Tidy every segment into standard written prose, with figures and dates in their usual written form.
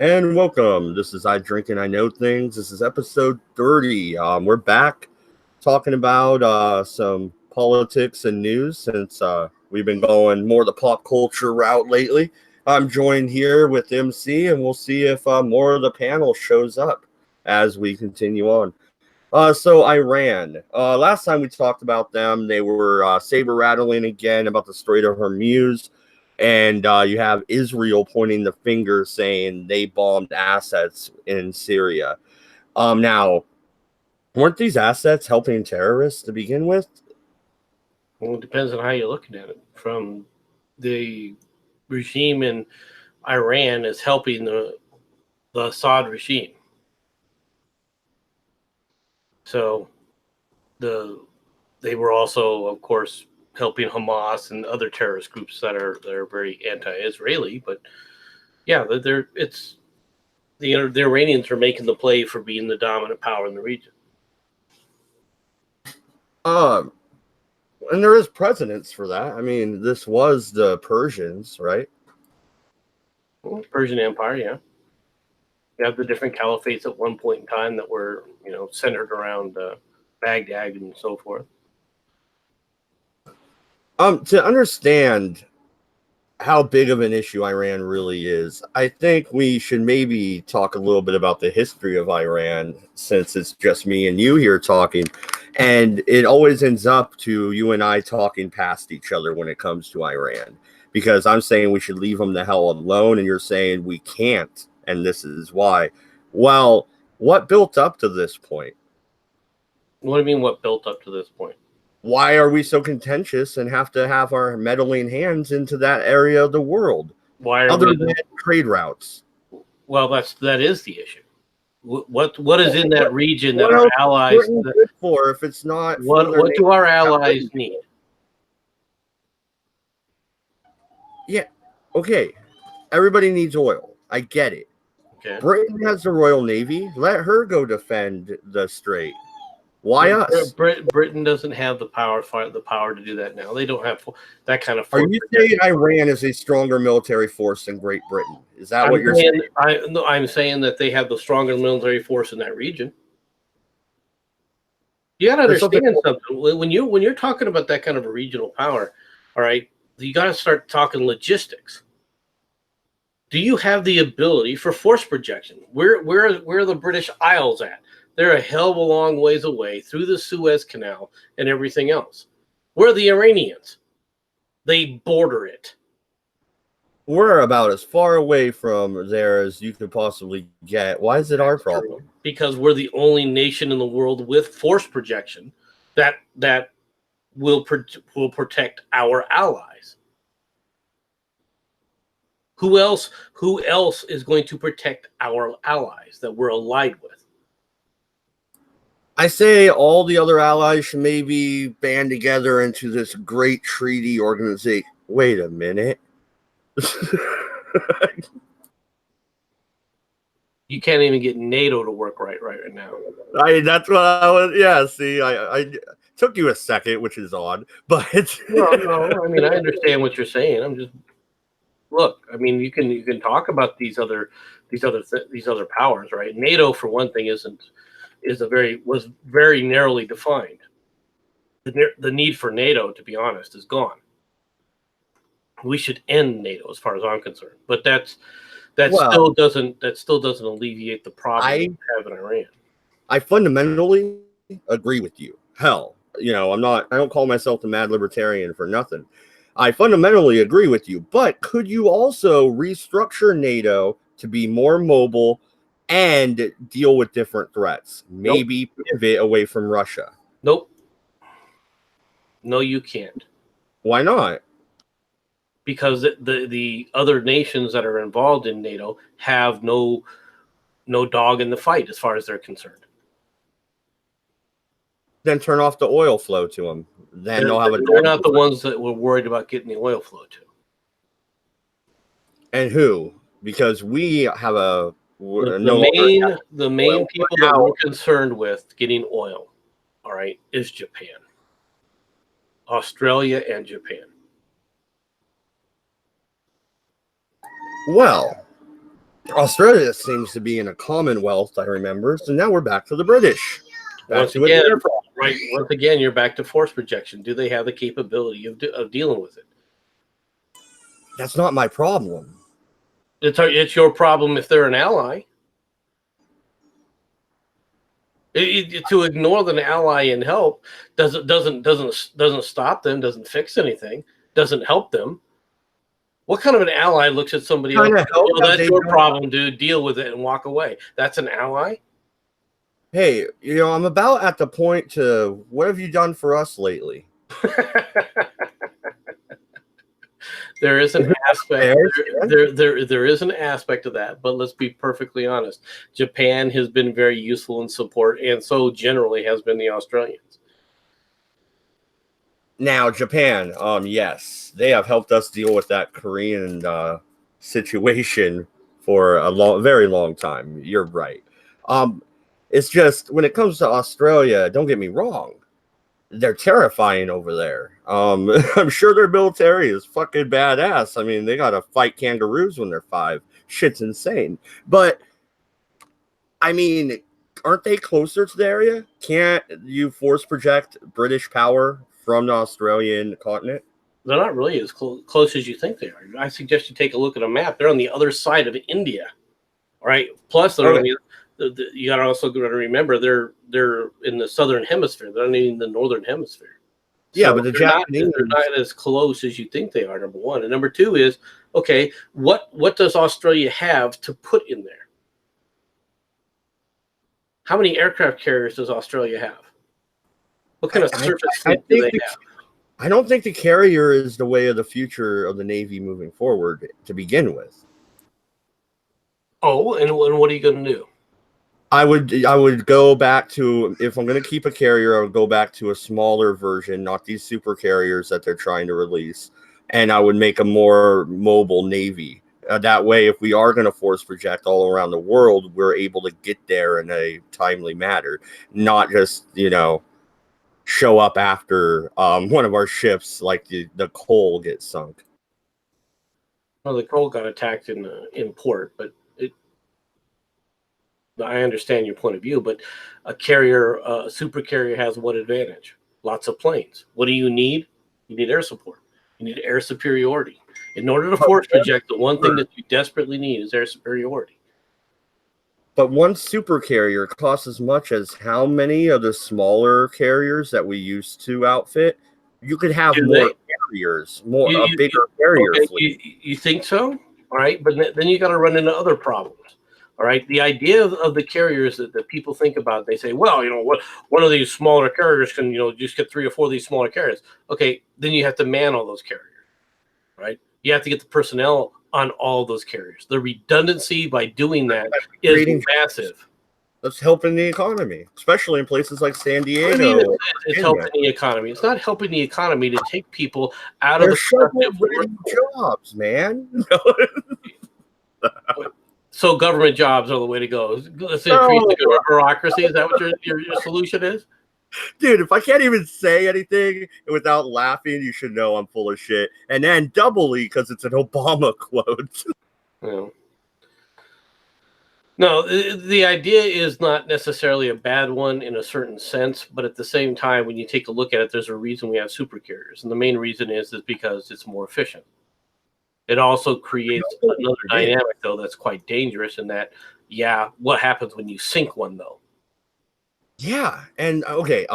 And welcome. This is I Drink and I Know Things. This is episode 30. We're back talking about some politics and news since we've been going more the pop culture route lately. I'm joined here with MC, and we'll see if more of the panel shows up as we continue on. So Iran. Last time we talked about them, they were saber rattling again about the Strait of Hormuz. And you have Israel pointing the finger saying they bombed assets in Syria. Now, weren't these assets helping terrorists to begin with? Well, it depends on how you're looking at it. From the regime in Iran is helping the Assad regime. So they were also, of course, helping Hamas and other terrorist groups that are very anti-Israeli. But yeah, the Iranians are making the play for being the dominant power in the region. And there is precedence for that. I mean, this was the Persians, right? Well, Persian Empire, yeah. You have the different caliphates at one point in time that were, centered around Baghdad and so forth. To understand how big of an issue Iran really is, I think we should maybe talk a little bit about the history of Iran, since it's just me and you here talking. And it always ends up to you and I talking past each other when it comes to Iran, because I'm saying we should leave them the hell alone, and you're saying we can't, and this is why. Well, what built up to this point? What do you mean, what built up to this point? Why are we so contentious and have to have our meddling hands into that area of the world? Why are other than trade routes? Well, that is the issue. What is in that region that our allies good for if it's not? What do our allies need? Yeah, okay. Everybody needs oil. I get it. Okay. Britain has the Royal Navy. Let her go defend the strait. Why us? Britain doesn't have the power to do that now. They don't have that kind of force. Are you saying Iran is a stronger military force than Great Britain? Is that what you're saying? I'm saying that they have the stronger military force in that region. You got to understand something. When you're talking about that kind of a regional power, all right, you got to start talking logistics. Do you have the ability for force projection? Where are the British Isles at? They're a hell of a long ways away through the Suez Canal and everything else. Where are the Iranians? They border it. We're about as far away from there as you could possibly get. Why is it our problem? Because we're the only nation in the world with force projection that will protect our allies. Who else is going to protect our allies that we're allied with? I say all the other allies should maybe band together into this great treaty organization. Wait a minute. You can't even get NATO to work right now. That's what I was. Yeah, see, I took you a second, which is odd, but no. I mean, I understand what you're saying. I'm just look. I mean, you can talk about these other powers, right? NATO, for one thing, was very narrowly defined. The need for NATO, to be honest, is gone. We should end NATO, as far as I'm concerned. But that still doesn't alleviate the problem we have in Iran. I fundamentally agree with you. Hell, I don't call myself the mad libertarian for nothing. I fundamentally agree with you. But could you also restructure NATO to be more mobile and deal with different threats? Maybe pivot away from Russia. Nope. No, you can't. Why not? Because the other nations that are involved in NATO have no dog in the fight as far as they're concerned. Then turn off the oil flow to them. Then they'll have a. They're not the ones that were worried about getting the oil flow to. And who? Because we have the main people that we're concerned with getting oil, all right, is Japan, Australia, and Japan. Well, Australia seems to be in a Commonwealth, I remember. So now we're back to the British. Back Once to it. again, right? Once again, you're back to force projection. Do they have the capability of dealing with it? That's not my problem. It's your problem if they're an ally. To ignore an ally and help doesn't stop them, doesn't fix anything, doesn't help them. What kind of an ally looks at somebody else? Oh, that's your problem, dude. Deal with it and walk away. That's an ally. Hey, I'm about at the point to what have you done for us lately? There is an aspect. There is an aspect of that, but let's be perfectly honest. Japan has been very useful in support, and so generally has been the Australians. Now, Japan, yes, they have helped us deal with that Korean situation for a very long time. You're right. It's just when it comes to Australia, don't get me wrong, they're terrifying over there. I'm sure their military is fucking badass. I mean, they gotta fight kangaroos when they're 5. Shit's insane. But I mean, aren't they closer to the area? Can't you force project British power from the Australian continent? They're not really as close as you think they are. I suggest you take a look at a map. They're on the other side of India, all right? Plus, they're on you got to also remember they're in the southern hemisphere. They're not in the northern hemisphere. Yeah, but they're not as close as you think they are. Number one, and number two is okay. What does Australia have to put in there? How many aircraft carriers does Australia have? What kind of surface fleet do they have? I don't think the carrier is the way of the future of the Navy moving forward to begin with. Oh, and what are you going to do? I would go back to, if I'm going to keep a carrier, I would go back to a smaller version, not these super carriers that they're trying to release, and I would make a more mobile Navy. That way, if we are going to force project all around the world, we're able to get there in a timely manner, not just, show up after one of our ships, like the Cole gets sunk. Well, the Cole got attacked in port, but I understand your point of view, but a super carrier has what advantage? Lots of planes. What do you need? You need air support. You need air superiority. In order to force project, the one thing that you desperately need is air superiority. But one super carrier costs as much as how many of the smaller carriers that we used to outfit? You could have more carriers, a bigger carrier fleet. You think so? All right, but then you got to run into other problems. All right, the idea of the carriers that people think about, they say, well, one of these smaller carriers can, just get 3 or 4 of these smaller carriers. Okay, then you have to man all those carriers, right? You have to get the personnel on all those carriers. The redundancy by doing that is massive. That's helping the economy, especially in places like San Diego. I mean, it's helping the economy. It's not helping the economy to take people out of the shovel-ready jobs, man. So government jobs are the way to go. Let's increase the bureaucracy. Is that what your solution is? Dude, if I can't even say anything without laughing, you should know I'm full of shit. And then doubly because it's an Obama quote. Yeah. No, the idea is not necessarily a bad one in a certain sense, but at the same time, when you take a look at it, there's a reason we have super carriers. And the main reason is because it's more efficient. It also creates another dynamic, though, that's quite dangerous in that, what happens when you sink one, though? Yeah, and okay,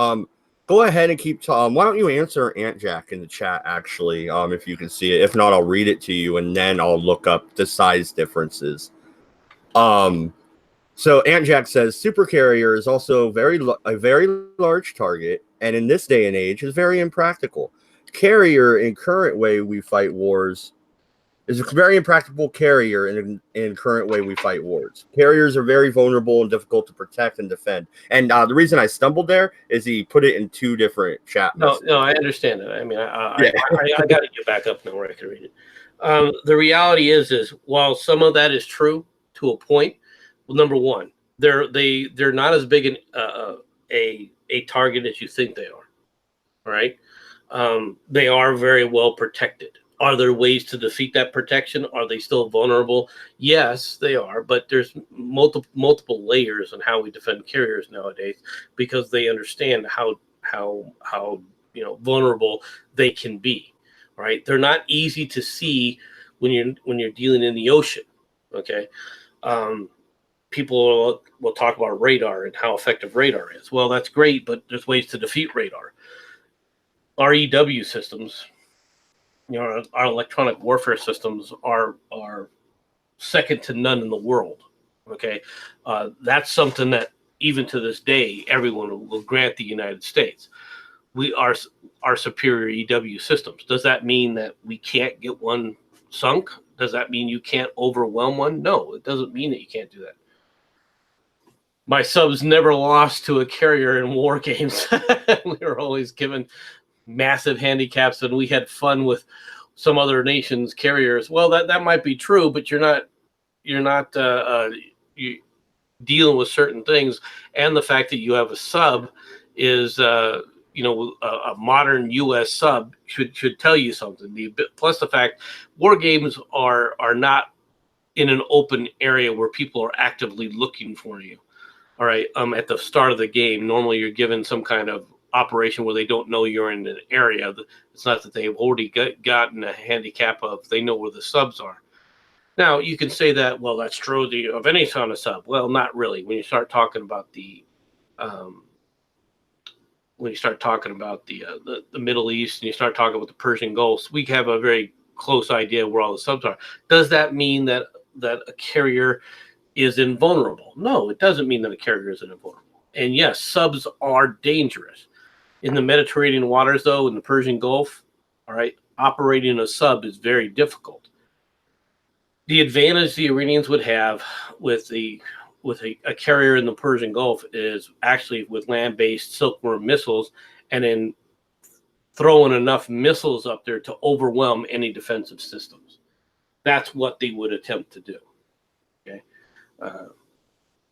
go ahead and keep why don't you answer Aunt Jack in the chat, actually, if you can see it. If not, I'll read it to you, and then I'll look up the size differences. So Aunt Jack says, super carrier is also a very large target, and in this day and age is very impractical. Carrier in current way we fight wars is a very impractical carrier in current way we fight wars. Carriers are very vulnerable and difficult to protect and defend. And the reason I stumbled there is he put it in 2 different chat messages. No, I understand that. I mean, I got to get back up now where I can read it. The reality is while some of that is true to a point, well, number one, they're not as big a target as you think they are. All right, they are very well protected. Are there ways to defeat that protection? Are they still vulnerable? Yes, they are, but there's multiple layers on how we defend carriers nowadays because they understand how vulnerable they can be. Right? They're not easy to see when you're dealing in the ocean. Okay, people will talk about radar and how effective radar is. Well, that's great, but there's ways to defeat radar. REW systems, our electronic warfare systems are second to none in the world. Okay, that's something that even to this day everyone will grant the United States. We are our superior EW systems. Does that mean that we can't get one sunk? Does that mean you can't overwhelm one? No, it doesn't mean that you can't do that. My subs never lost to a carrier in war games. We were always given massive handicaps, and we had fun with some other nations' carriers. Well, that might be true, but you're not you dealing with certain things, and the fact that you have a sub is a modern U.S. sub should tell you something. Plus the fact war games are not in an open area where people are actively looking for you. All right. At the start of the game, normally you're given some kind of operation where they don't know you're in an area. It's not that they've already gotten a handicap of they know where the subs are. Now you can say that, well, that's true of any kind of sub. Well, not really. When you start talking about the Middle East and you start talking about the Persian Gulf, we have a very close idea where all the subs are. Does that mean that a carrier is invulnerable? No, it doesn't mean that a carrier is invulnerable. And yes, subs are dangerous. In the Mediterranean waters, though, in the Persian Gulf, all right, operating a sub is very difficult. The advantage the Iranians would have with a carrier in the Persian Gulf is actually with land-based Silkworm missiles, and then throwing enough missiles up there to overwhelm any defensive systems. That's what they would attempt to do. Okay,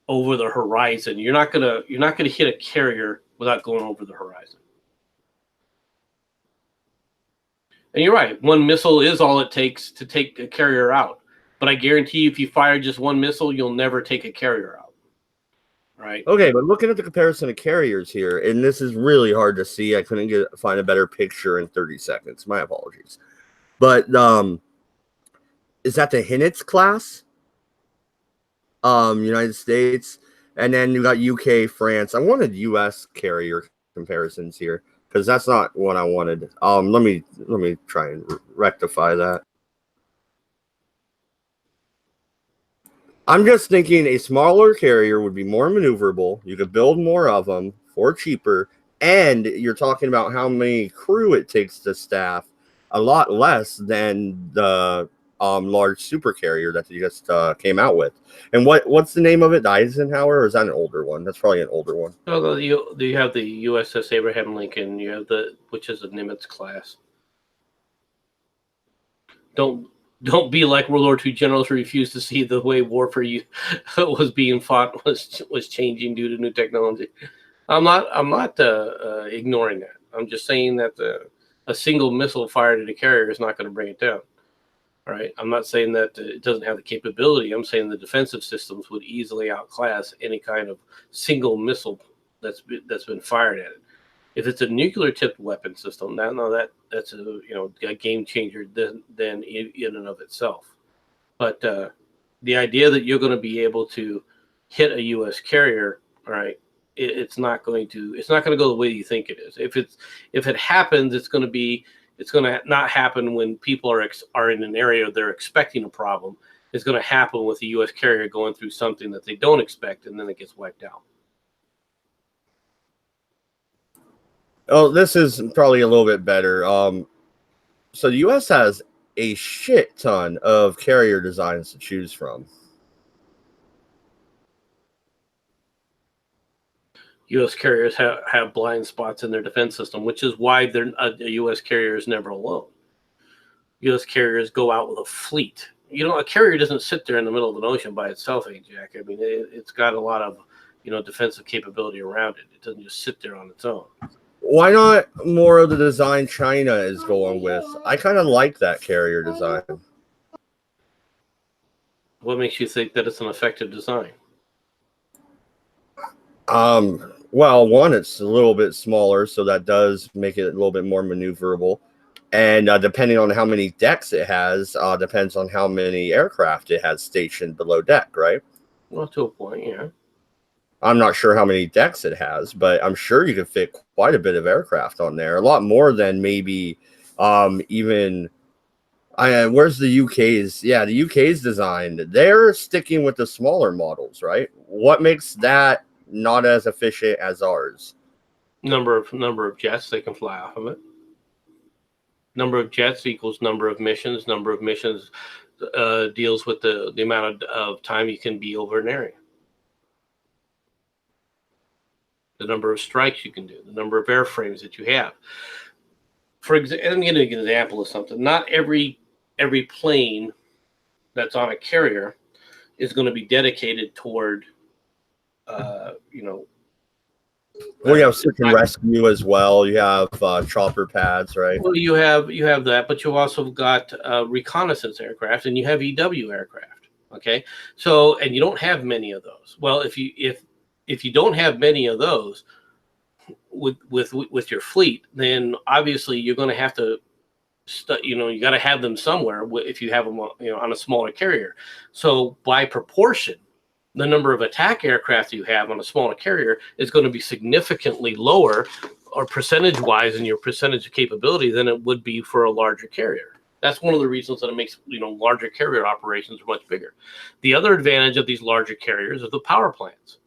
over the horizon, you're not gonna hit a carrier without going over the horizon. And you're right, one missile is all it takes to take a carrier out. But I guarantee you, if you fire just one missile, you'll never take a carrier out. Right? Okay, but looking at the comparison of carriers here, and this is really hard to see. I couldn't find a better picture in 30 seconds. My apologies. But is that the Hinnitz class? United States, and then you got UK, France. I wanted US carrier comparisons here because that's not what I wanted. Let me try and rectify that. I'm just thinking a smaller carrier would be more maneuverable. You could build more of them for cheaper, and you're talking about how many crew it takes to staff, a lot less than the large super carrier that they just came out with. And what's the name of it? The Eisenhower, or is that an older one? That's probably an older one. No, you have the USS Abraham Lincoln. You have which is a Nimitz class. Don't be like World War II generals who refused to see the way warfare was being fought was changing due to new technology. I'm not ignoring that. I'm just saying that a single missile fired at a carrier is not going to bring it down. All right. I'm not saying that it doesn't have the capability. I'm saying the defensive systems would easily outclass any kind of single missile that's been fired at it. If it's a nuclear tipped weapon system, that's a game changer than in and of itself. But the idea that you're going to be able to hit a U.S. carrier, all right, it's not going to go the way you think it is. If it happens, it's going to not happen when people are in an area they're expecting a problem. It's going to happen with a U.S. carrier going through something that they don't expect, and then it gets wiped out. Oh, this is probably a little bit better. So the U.S. has a shit ton of carrier designs to choose from. U.S. carriers have blind spots in their defense system, which is why a U.S. carrier is never alone. U.S. carriers go out with a fleet. A carrier doesn't sit there in the middle of an ocean by itself, Jack. I mean, it's got a lot of defensive capability around it. It doesn't just sit there on its own. Why not more of the design China is going with? I kind of like that carrier design. What makes you think that it's an effective design? Well, one, it's a little bit smaller, so that does make it a little bit more maneuverable. And depending on how many decks it has, depends on how many aircraft it has stationed below deck, right? Well, to a point, yeah. I'm not sure how many decks it has, but I'm sure you could fit quite a bit of aircraft on there. A lot more than maybe even. Where's the UK's? Yeah, the UK's design. They're sticking with the smaller models, right? What makes that not as efficient as ours? Number of jets they can fly off of it. Number of jets equals number of missions. Number of missions deals with the amount of time you can be over an area. The number of strikes you can do, the number of airframes that you have. For example, let me give an example of something. Not every plane that's on a carrier is going to be dedicated toward, you know. Well, you have search and rescue as well. You have chopper pads, right? Well, you have that, but you've also got reconnaissance aircraft, and you have EW aircraft. Okay, so and you don't have many of those. Well, if you don't have many of those with your fleet, then obviously you're going to have to, you got to have them somewhere if you have them, on a smaller carrier. So by proportion, the number of attack aircraft you have on a smaller carrier is going to be significantly lower, or percentage-wise in your percentage of capability, than it would be for a larger carrier. That's one of the reasons that it makes larger carrier operations much bigger. The other advantage of these larger carriers are the power plants.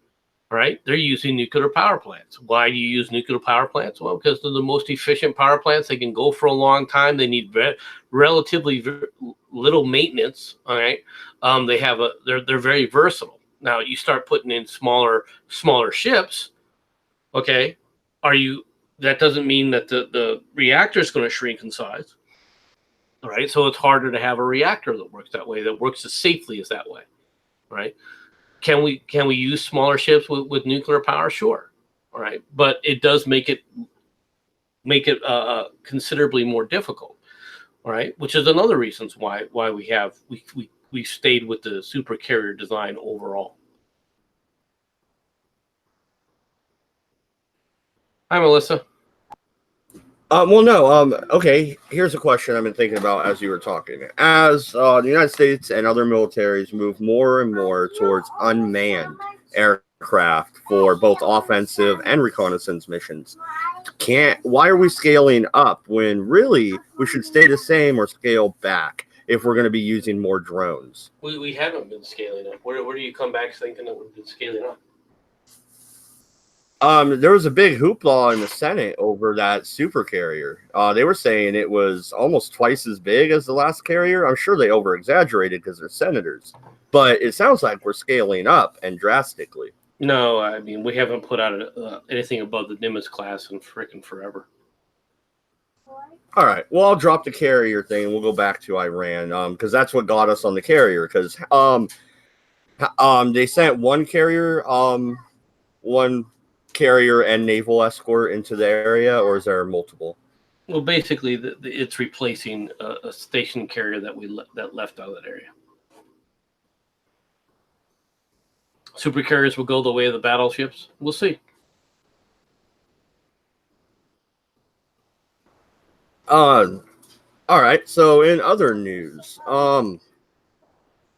Right? They're using nuclear power plants. Why do you use nuclear power plants? Well, because they're the most efficient power plants. They can go for a long time. They need relatively little maintenance. All right. They're very versatile. Now you start putting in smaller ships. Okay. That doesn't mean that the reactor is going to shrink in size. All right. So it's harder to have a reactor that works that way, that works as safely as that way. Right. Can we use smaller ships with nuclear power? Sure, all right, but it does make it considerably more difficult, all right. Which is another reasons why we stayed with the super carrier design overall. Hi, Melissa. Well, no. Okay. Here's a question I've been thinking about as you were talking. As the United States and other militaries move more and more towards unmanned aircraft for both offensive and reconnaissance missions, why are we scaling up when really we should stay the same or scale back if we're going to be using more drones? We haven't been scaling up. Where do you come back thinking that we've been scaling up? There was a big hoopla in the Senate over that super carrier. They were saying it was almost twice as big as the last carrier. I'm sure they over-exaggerated because they're senators, but it sounds like we're scaling up and drastically. No, I mean, we haven't put out anything above the Nimitz class in frickin' forever. All right. Well, I'll drop the carrier thing and we'll go back to Iran because that's what got us on the carrier. Because they sent one carrier and naval escort into the area, or is there multiple? Well, basically, it's replacing a station carrier that left out of that area. Super carriers will go the way of the battleships. We'll see. All right. So in other news, do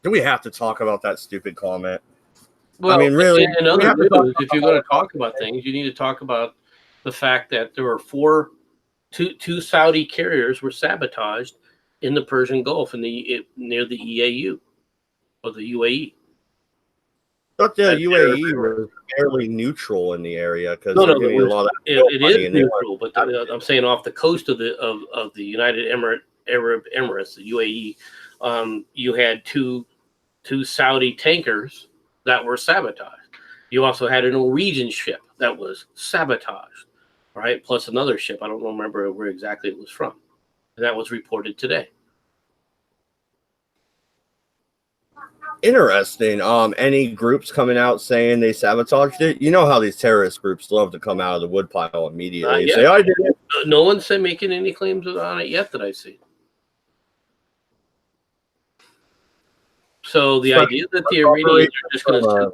we have to talk about that stupid comment? Well, I mean, really, in other news, if you're going to talk about things, you need to talk about the fact that there were two Saudi carriers were sabotaged in the Persian Gulf near the EAU or the UAE. I thought the UAE was fairly neutral in the area because no, a lot of it is neutral, but I'm saying off the coast of the United Arab Emirates, the UAE, you had two Saudi tankers that were sabotaged. You also had a Norwegian ship that was sabotaged, right? Plus another ship. I don't remember where exactly it was from. And that was reported today. Interesting. Any groups coming out saying they sabotaged it? You know how these terrorist groups love to come out of the woodpile immediately and say, "I did it." No one's making any claims on it yet that I see. So the idea that the Iranians are just going to sit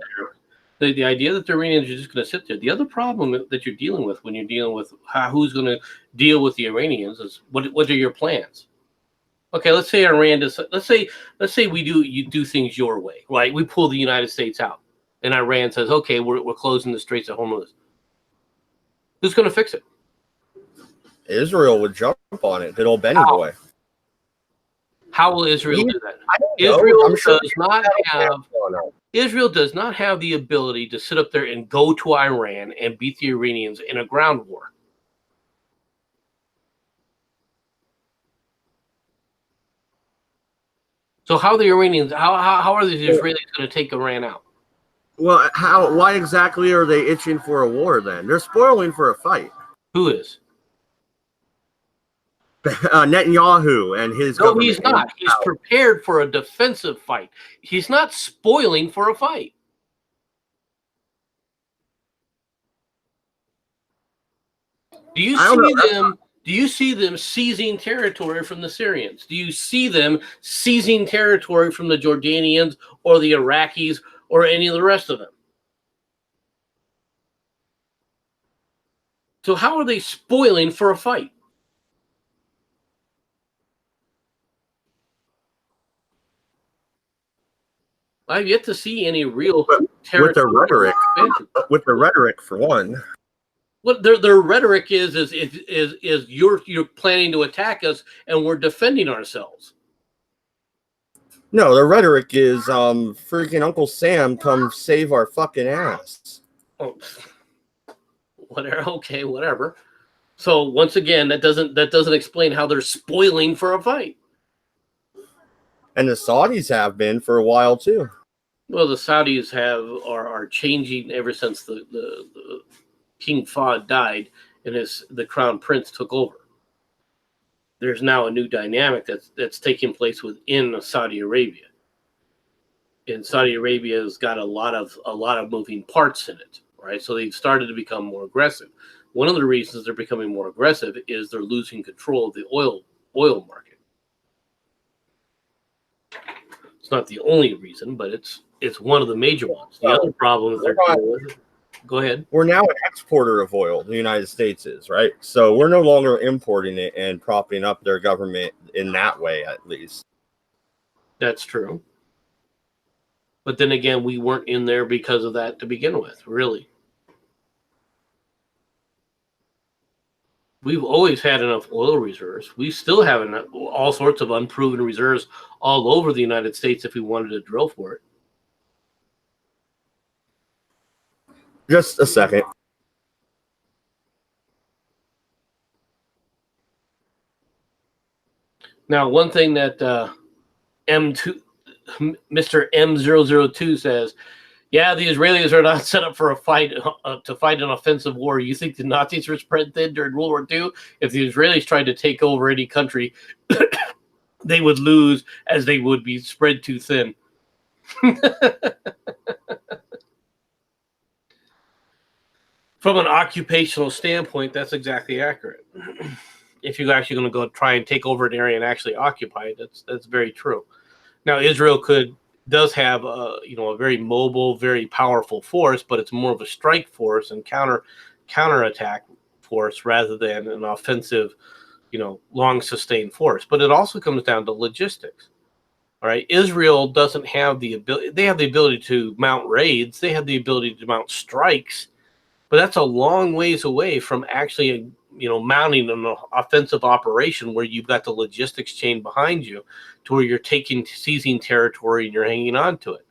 there, the idea that the Iranians are just going to sit there. The other problem that you're dealing with when you're dealing with who's going to deal with the Iranians is what are your plans? Okay, let's say Iran does. Let's say you do things your way, right? We pull the United States out, and Iran says, "Okay, we're closing the Straits of Hormuz." Who's going to fix it? Israel would jump on it. Good old Benny boy. How will Israel do that? Israel does not have the ability to sit up there and go to Iran and beat the Iranians in a ground war. So how are the Iranians? How are the Israelis going to take Iran out? Well, why exactly are they itching for a war then? They're spoiling for a fight. Who is? Netanyahu and his government. No, he's not. He's prepared for a defensive fight. He's not spoiling for a fight. Do you see them seizing territory from the Syrians? Do you see them seizing territory from the Jordanians or the Iraqis or any of the rest of them? So how are they spoiling for a fight? I've yet to see any real with the rhetoric. With the rhetoric, for one. What their rhetoric is you're planning to attack us and we're defending ourselves. No, the rhetoric is freaking Uncle Sam come save our fucking ass. Oh, whatever. Okay, whatever. So once again, that doesn't explain how they're spoiling for a fight. And the Saudis have been for a while too. Well, the Saudis are changing ever since the King Fahd died and the crown prince took over. There's now a new dynamic that's taking place within Saudi Arabia. And Saudi Arabia has got a lot of moving parts in it, right? So they've started to become more aggressive. One of the reasons they're becoming more aggressive is they're losing control of the oil market. It's not the only reason, but it's one of the major ones. The other problem is they're dealing with. Go ahead. We're now an exporter of oil. The United States is, right? So we're no longer importing it and propping up their government in that way, at least. That's true. But then again, we weren't in there because of that to begin with, really. We've always had enough oil reserves. We still have all sorts of unproven reserves all over the United States if we wanted to drill for it. Just a second. Now, one thing that Mr. M002 says, yeah, the Israelis are not set up for a fight to fight an offensive war. You think the Nazis were spread thin during World War II? If the Israelis tried to take over any country, they would lose as they would be spread too thin. From an occupational standpoint, that's exactly accurate. If you're actually going to go try and take over an area and actually occupy it, that's very true. Now, Israel does have a very mobile, very powerful force, but it's more of a strike force and counterattack force rather than an offensive, long sustained force. But it also comes down to logistics. All right, Israel doesn't have the ability. They have the ability to mount raids. They have the ability to mount strikes. But that's a long ways away from actually, mounting an offensive operation where you've got the logistics chain behind you to where you're seizing territory and you're hanging on to it.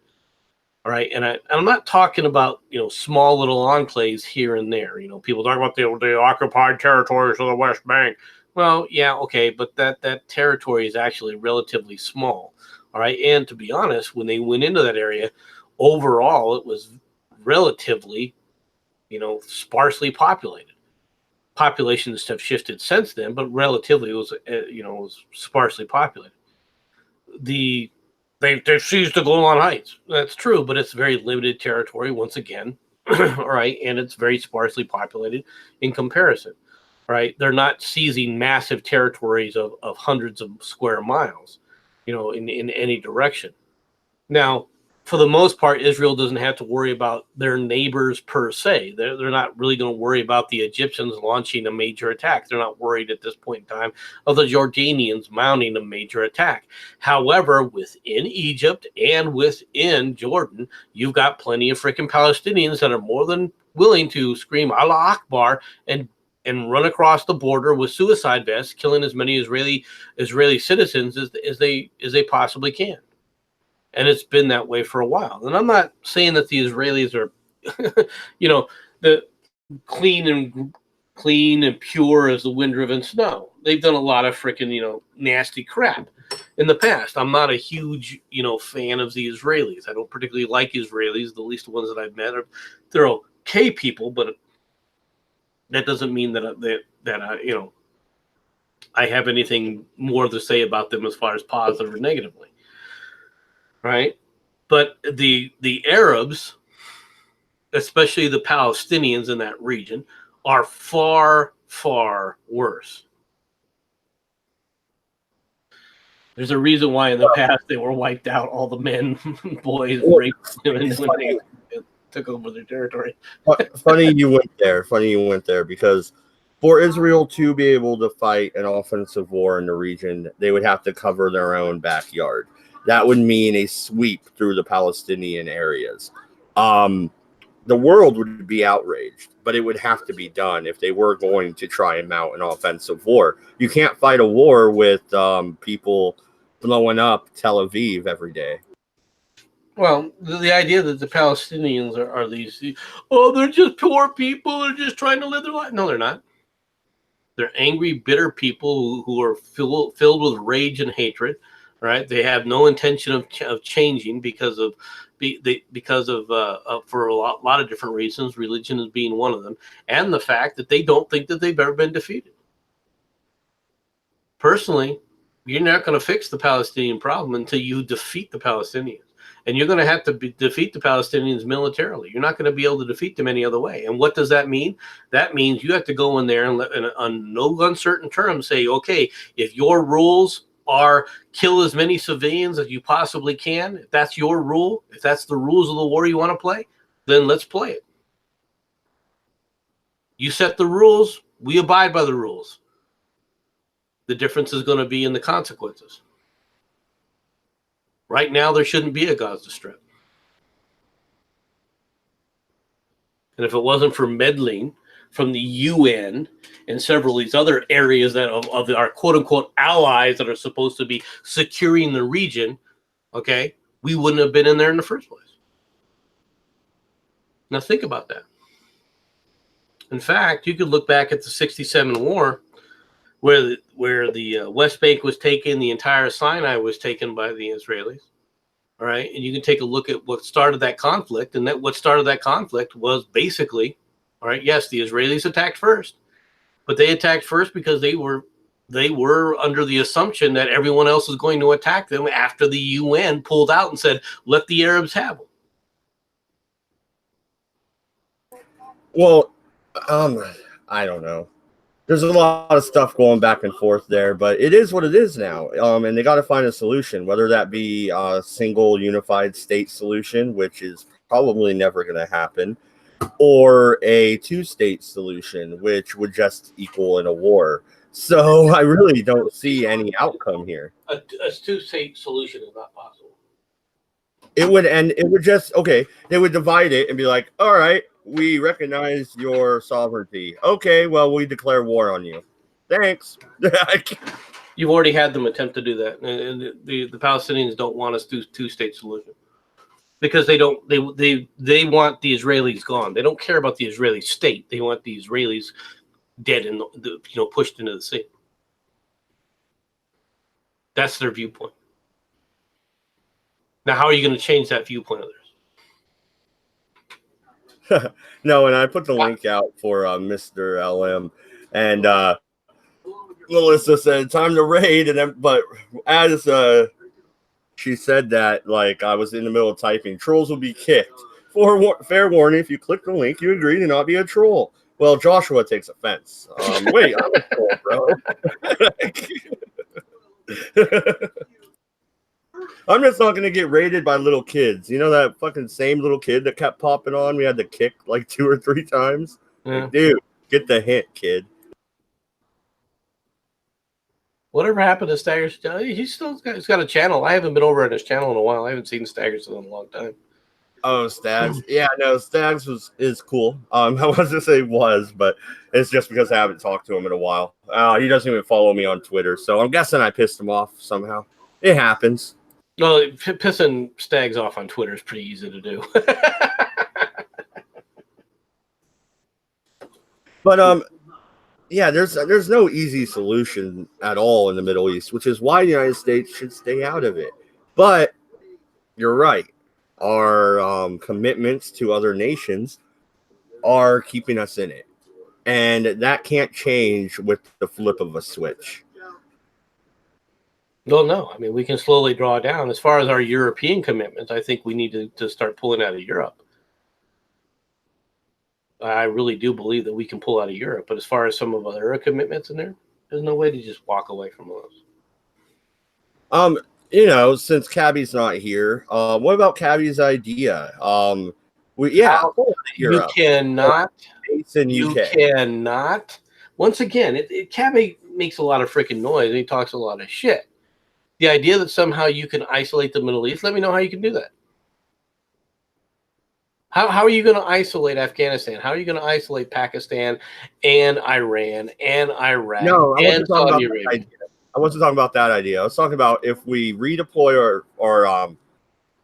All right. And I'm not talking about, small little enclaves here and there. People talk about the occupied territories of the West Bank. Well, yeah, okay. But that territory is actually relatively small. All right. And to be honest, when they went into that area, overall, it was relatively sparsely populated. Populations have shifted since then, but relatively it was sparsely populated. The they've seized the Golan Heights. That's true, but it's very limited territory once again, all right, and it's very sparsely populated in comparison, right? They're not seizing massive territories of hundreds of square miles, in any direction. Now, for the most part, Israel doesn't have to worry about their neighbors per se. They're not really going to worry about the Egyptians launching a major attack. They're not worried at this point in time of the Jordanians mounting a major attack. However, within Egypt and within Jordan, you've got plenty of freaking Palestinians that are more than willing to scream Allah Akbar and run across the border with suicide vests, killing as many Israeli citizens as they possibly can. And it's been that way for a while. And I'm not saying that the Israelis are, the clean and pure as the wind-driven snow. They've done a lot of freaking, nasty crap in the past. I'm not a huge, fan of the Israelis. I don't particularly like Israelis. The least ones that I've met they're okay people, but that doesn't mean that I have anything more to say about them as far as positive or negatively. Right, but the Arabs, especially the Palestinians in that region, are far, far worse. There's a reason why in the past they were wiped out, all the men, boys, raped women when they took over their territory. Funny you went there because for Israel to be able to fight an offensive war in the region, they would have to cover their own backyard. That would mean a sweep through the Palestinian areas. The world would be outraged, but it would have to be done if they were going to try and mount an offensive war. You can't fight a war with people blowing up Tel Aviv every day. Well, the idea that the Palestinians are these, they're just poor people, they're just trying to live their life. No, they're not. They're angry, bitter people who are filled with rage and hatred. Right, they have no intention of changing because of for a lot of different reasons, religion is being one of them, and the fact that they don't think that they've ever been defeated. Personally, you're not going to fix the Palestinian problem until you defeat the Palestinians, and you're going to have to defeat the Palestinians militarily. You're not going to be able to defeat them any other way. And what does that mean? That means you have to go in there and on no uncertain terms say, okay, if your rules are kill as many civilians as you possibly can. If that's your rule, if that's the rules of the war you want to play, then let's play it. You set the rules, we abide by the rules. The difference is going to be in the consequences. Right now, there shouldn't be a Gaza Strip. And if it wasn't for meddling from the UN and several of these other areas that of our quote-unquote allies that are supposed to be securing the region, okay, we wouldn't have been in there in the first place. Now think about that. In fact, you could look back at the 67 war where the West Bank was taken, the entire Sinai was taken by the Israelis. All right, and you can take a look at what started that conflict, and what started that conflict was basically, all right, yes, the Israelis attacked first, but they attacked first because they were under the assumption that everyone else was going to attack them after the UN pulled out and said, let the Arabs have them. Well, I don't know. There's a lot of stuff going back and forth there, but it is what it is now. And they got to find a solution, whether that be a single unified state solution, which is probably never going to happen, or a two-state solution, which would just equal in a war. So I really don't see any outcome here. A two-state solution is not possible. It would they would divide it and be like, all right, we recognize your sovereignty. Okay, well, we declare war on you. Thanks. You've already had them attempt to do that. And the Palestinians don't want a two-state solution because they want the Israelis gone. They don't care about the Israeli state. They want the Israelis dead and pushed into the sea. That's their viewpoint. Now, how are you going to change that viewpoint of theirs? No, and I put the link out for Mr. LM, and Melissa said time to raid, but as She said that like I was in the middle of typing. Trolls will be kicked. Fair warning: if you click the link, you agree to not be a troll. Well, Joshua takes offense. Wait, I'm a troll, bro. I'm just not gonna get raided by little kids. You know that fucking same little kid that kept popping on? We had to kick like 2 or 3 times. Yeah. Like, dude, get the hint, kid. Whatever happened to Staggers? He's got a channel. I haven't been over at his channel in a while. I haven't seen Staggers in a long time. Oh, Stags. Yeah, no, Stags is cool. I wasn't to say was, but it's just because I haven't talked to him in a while. He doesn't even follow me on Twitter, so I'm guessing I pissed him off somehow. It happens. Well, pissing Stags off on Twitter is pretty easy to do. But yeah, there's no easy solution at all in the Middle East, which is why the United States should stay out of it. But you're right. Our commitments to other nations are keeping us in it. And that can't change with the flip of a switch. Well, no. I mean, we can slowly draw down. As far as our European commitments, I think we need to start pulling out of Europe. I really do believe that we can pull out of Europe. But as far as some of other commitments in there, there's no way to just walk away from those. You know, since Cabby's not here, what about Cabby's idea? You cannot. You cannot. Once again, Cabby makes a lot of freaking noise and he talks a lot of shit. The idea that somehow you can isolate the Middle East, let me know how you can do that. How are you going to isolate Afghanistan? How are you going to isolate Pakistan and Iran and Iraq and Saudi Arabia? I wasn't talking about that idea. I was talking about if we redeploy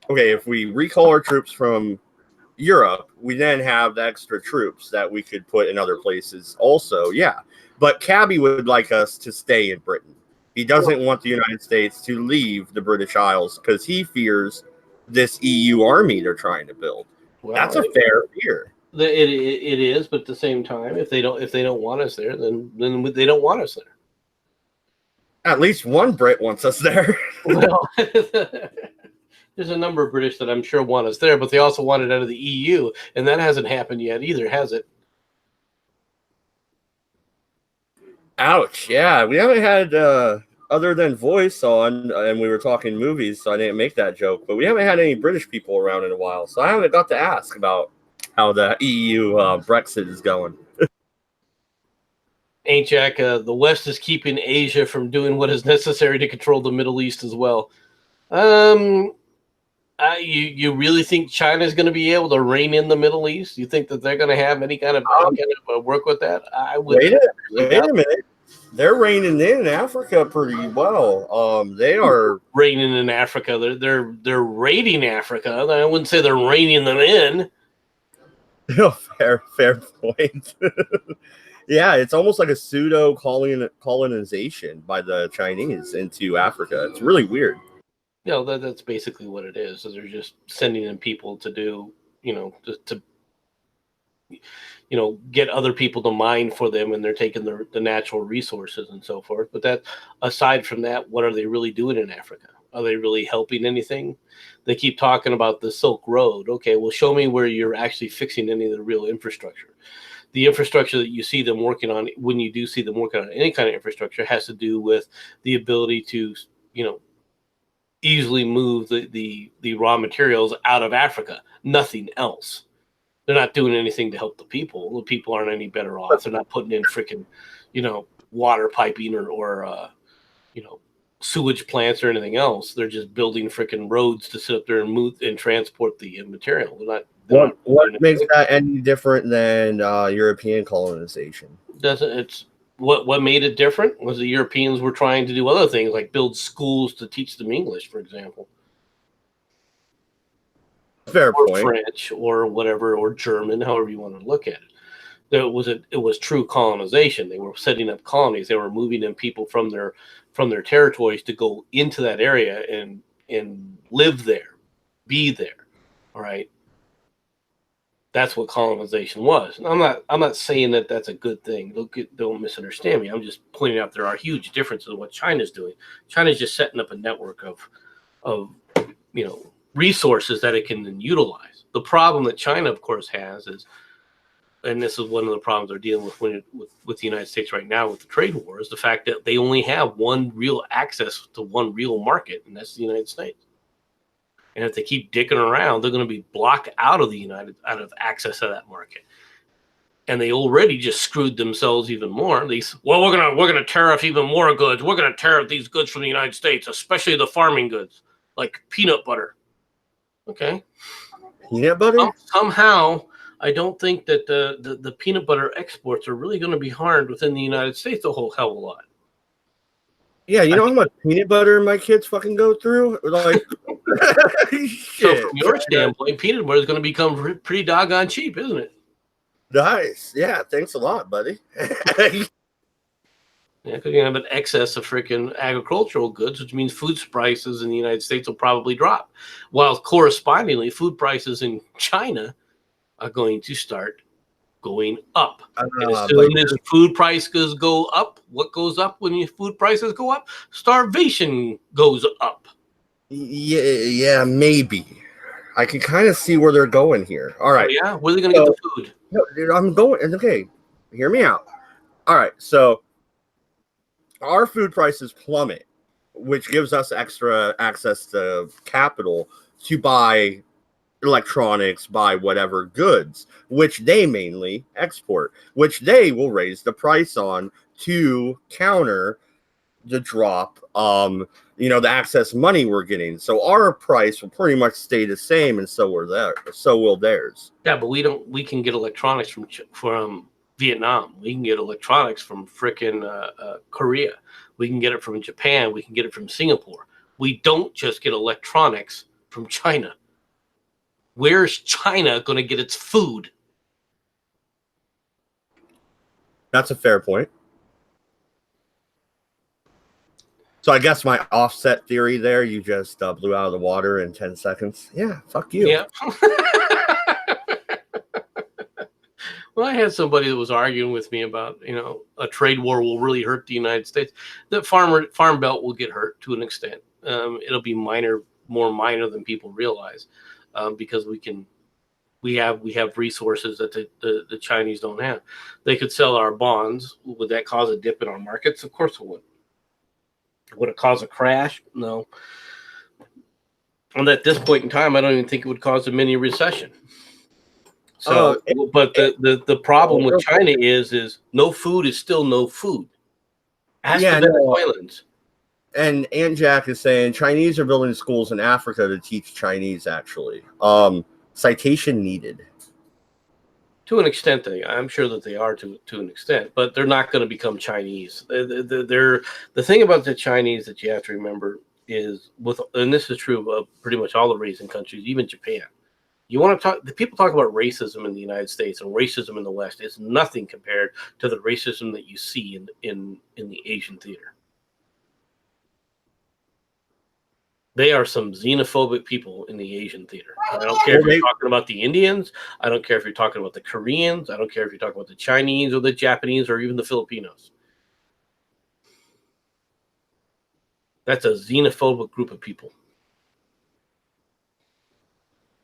if we recall our troops from Europe, we then have the extra troops that we could put in other places also. Yeah. But Cabby would like us to stay in Britain. He doesn't want the United States to leave the British Isles because he fears this EU army they're trying to build. Well, that's a fair fear. It is, but at the same time, if they don't want us there, then they don't want us there. At least one Brit wants us there. Well, there's a number of British that I'm sure want us there, but they also want it out of the EU, and that hasn't happened yet either, has it? Ouch. Yeah, we haven't had, other than Voice on, and we were talking movies, so I didn't make that joke, but we haven't had any British people around in a while, so I haven't got to ask about how the EU Brexit is going. Ain't Jack, the West is keeping Asia from doing what is necessary to control the Middle East as well. You really think China is going to be able to rein in the Middle East? You think that they're going to have any kind of work with that? Wait a minute. They're reining in Africa pretty well. They are reining in Africa. They're raiding Africa. I wouldn't say they're reining them in. Fair point. Yeah, it's almost like a pseudo colonization by the Chinese into Africa. It's really weird. That's basically what it is. So they're just sending in people to do, to get other people to mine for them, and they're taking the natural resources and so forth. But that, aside from that, what are they really doing in Africa? Are they really helping anything? They keep talking about the Silk Road. Okay, well, show me where you're actually fixing any of the real infrastructure. The infrastructure that you see them working on, when you do see them working on any kind of infrastructure, has to do with the ability to, easily move the raw materials out of Africa. Nothing else. They're not doing anything to help the people. The people aren't any better off. They're not putting in freaking, water piping or sewage plants or anything else. They're just building freaking roads to sit up there and move and transport the material. What makes that any different than European colonization? What made it different was the Europeans were trying to do other things, like build schools to teach them English, for example. Fair point. French or whatever, or German, however you want to look at it. It was true colonization. They were setting up colonies. They were moving in people from their territories to go into that area and live there, be there. All right. That's what colonization was. And I'm not saying that that's a good thing. Don't misunderstand me. I'm just pointing out there are huge differences in what China's doing. China's just setting up a network of resources that it can then utilize. The problem that China, of course, has is, and this is one of the problems they're dealing with with the United States right now with the trade war, is the fact that they only have one real access to one real market, and that's the United States. And if they keep dicking around, they're going to be blocked out of access to that market. And they already just screwed themselves even more. We're gonna tariff even more goods. We're gonna tariff these goods from the United States, especially the farming goods, like peanut butter. Okay. Peanut butter? Somehow, I don't think that the peanut butter exports are really going to be harmed within the United States a whole hell of a lot. Yeah, you know how much peanut butter my kids fucking go through? Like, so from your standpoint, peanut butter is going to become pretty doggone cheap, isn't it? Nice. Yeah, thanks a lot, buddy. Yeah, because you're going to have an excess of freaking agricultural goods, which means food prices in the United States will probably drop. While correspondingly, food prices in China are going to start going up. And as soon as food prices go up, what goes up when your food prices go up? Starvation goes up. Yeah, maybe. I can kind of see where they're going here. All right. Oh, yeah? Where are they going to get the food? No, dude, I'm going. Okay, hear me out. All right, so our food prices plummet, which gives us extra access to capital to buy electronics, buy whatever goods, which they mainly export, which they will raise the price on to counter the drop, the excess money we're getting. So our price will pretty much stay the same, and so will theirs. Yeah, but we can get electronics from Vietnam. We can get electronics from frickin' Korea. We can get it from Japan. We can get it from Singapore. We don't just get electronics from China. Where's China going to get its food? That's a fair point. So I guess my offset theory there, you just blew out of the water in 10 seconds. Yeah, fuck you. Yeah. Well, I had somebody that was arguing with me about, a trade war will really hurt the United States. The farm belt will get hurt to an extent. It'll be more minor than people realize, because we have resources that the Chinese don't have. They could sell our bonds. Would that cause a dip in our markets? Of course it would. Would it cause a crash? No. And at this point in time, I don't even think it would cause a mini recession. So, but the problem with China is no food is still no food. Ask the Venezuelans. And Aunt Jack is saying Chinese are building schools in Africa to teach Chinese, actually. Citation needed. To an extent, I'm sure that they are to an extent, but they're not going to become Chinese. The thing about the Chinese that you have to remember is, and this is true of pretty much all the Asian countries, even Japan. You want to talk? The people talk about racism in the United States and racism in the West. It's nothing compared to the racism that you see in the Asian theater. They are some xenophobic people in the Asian theater. I don't care if you're talking about the Indians. I don't care if you're talking about the Koreans. I don't care if you're talking about the Chinese or the Japanese or even the Filipinos. That's a xenophobic group of people.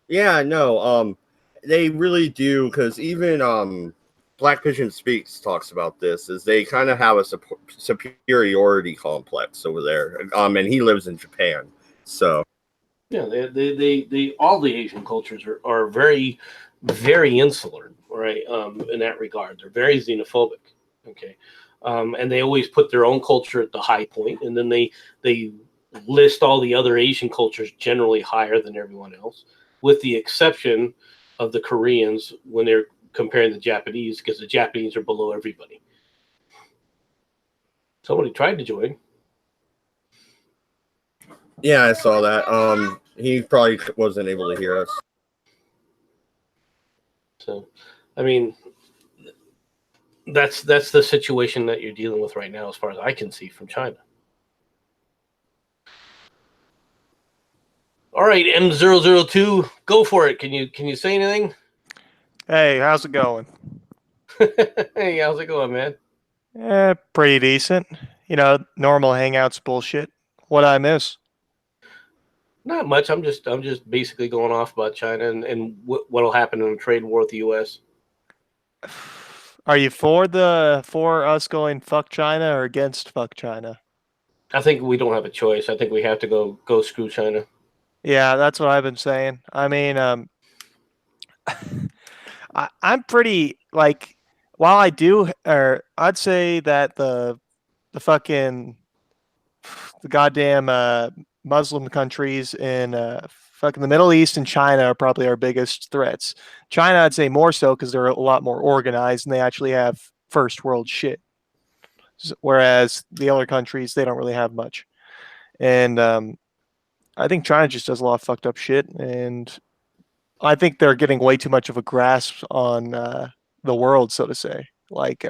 Yeah, no, they really do, because even Black Pigeon Speaks talks about this, is they kind of have a superiority complex over there, and he lives in Japan, so. Yeah, they all the Asian cultures are very, very insular, right? In that regard, they're very xenophobic. Okay, and they always put their own culture at the high point, and then they list all the other Asian cultures generally higher than everyone else, with the exception of the Koreans when they're comparing the Japanese, because the Japanese are below everybody. Somebody tried to join. Yeah, I saw that. He probably wasn't able to hear us. So, I mean, that's the situation that you're dealing with right now, as far as I can see from China. All right, M002, go for it. Can you say anything? Hey, how's it going? Hey, how's it going, man? Pretty decent. Normal Hangouts bullshit. What'd I miss? Not much. I'm just basically going off about China and what'll happen in a trade war with the U.S. Are you for us going fuck China or against fuck China? I think we don't have a choice. I think we have to go screw China. Yeah, that's what I've been saying. I mean, I'm pretty like while I do, or I'd say that the fucking the goddamn Muslim countries in fucking the Middle East and China are probably our biggest threats. China, I'd say more so because they're a lot more organized and they actually have first world shit. Whereas the other countries, they don't really have much. And I think China just does a lot of fucked up shit. And I think they're getting way too much of a grasp on the world, so to say. Like,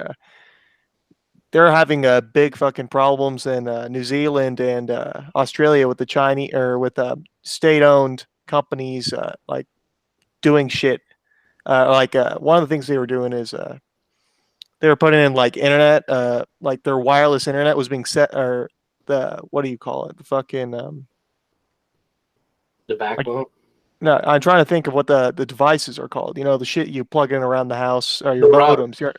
they're having big fucking problems in New Zealand and Australia with the Chinese or with state-owned companies like doing shit. One of the things they were doing is they were putting in like internet, like their wireless internet was being set, or the what do you call it? The fucking The backbone. no, I'm trying to think of what the devices are called. You know, the shit you plug in around the house, or your The router. modems, your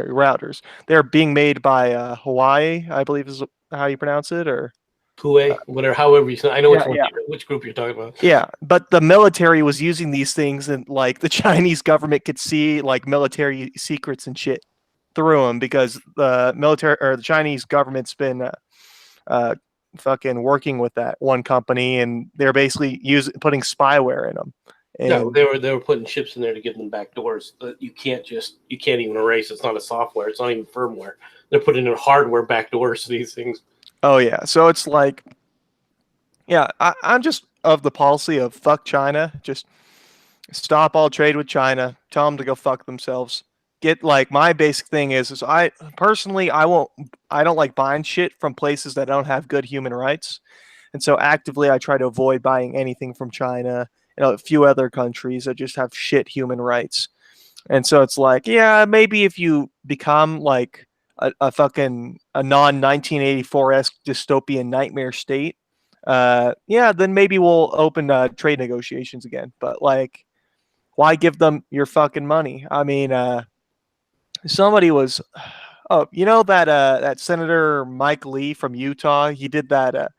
routers. They're being made by Hawaii, I believe is how you pronounce it, or Huawei, whatever, however you say. I know yeah. which group you're talking about. Yeah, but the military was using these things, and like the Chinese government could see like military secrets and shit through them because the military or the Chinese government's been uh, fucking working with that one company, and they're basically putting spyware in them. No, And they were putting chips in there to give them back doors that you can't even erase. It's not a software. It's not even firmware. They're putting in hardware back doors to these things. oh yeah, so it's like, yeah, I'm just of the policy of fuck China, just stop all trade with China, tell them to go fuck themselves. Get like my basic thing is I personally I don't like buying shit from places that don't have good human rights. And so actively I try to avoid buying anything from China and a few other countries that just have shit human rights. And so it's like, yeah, maybe if you become like a fucking a non 1984 esque dystopian nightmare state, yeah, then maybe we'll open trade negotiations again. But like, why give them your fucking money? I mean, somebody was, oh, you know that Senator Mike Lee from Utah. He did that.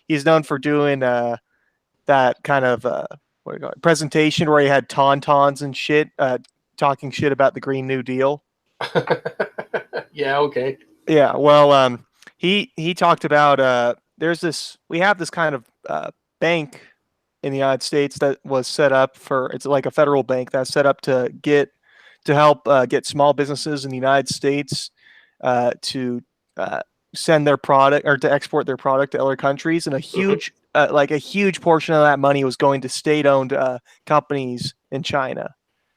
He's known for doing that kind of what do you call it, presentation where he had tauntauns and shit, talking shit about the Green New Deal. Yeah, okay. Yeah, well, he talked about we have this kind of bank in the United States that was set up for it's like a federal bank that's set up to help get small businesses in the United States to send their product or to export their product to other countries, and a huge portion of that money was going to state-owned companies in China.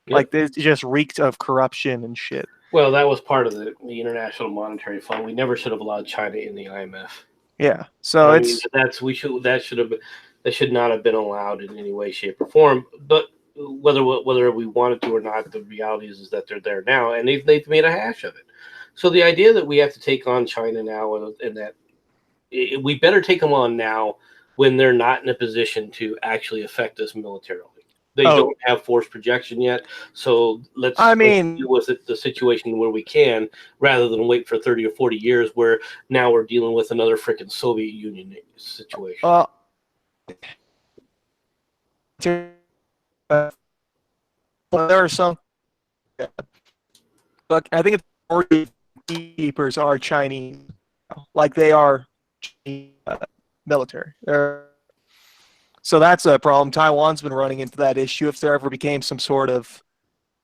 Yep. Like it just reeked of corruption and shit. Well, that was part of the International Monetary Fund. We never should have allowed China in the IMF. Yeah, so I mean, that should not have been allowed in any way, shape, or form. But whether we wanted to or not, the reality is that they're there now, and they've made a hash of it. So the idea that we have to take on China now, and that we better take them on now when they're not in a position to actually affect us militarily. They don't have force projection yet, so let's deal with the situation where we can, rather than wait for 30 or 40 years where now we're dealing with another freaking Soviet Union situation. There are some, but I think the keepers are Chinese, like they are military. So that's a problem. Taiwan's been running into that issue. If there ever became some sort of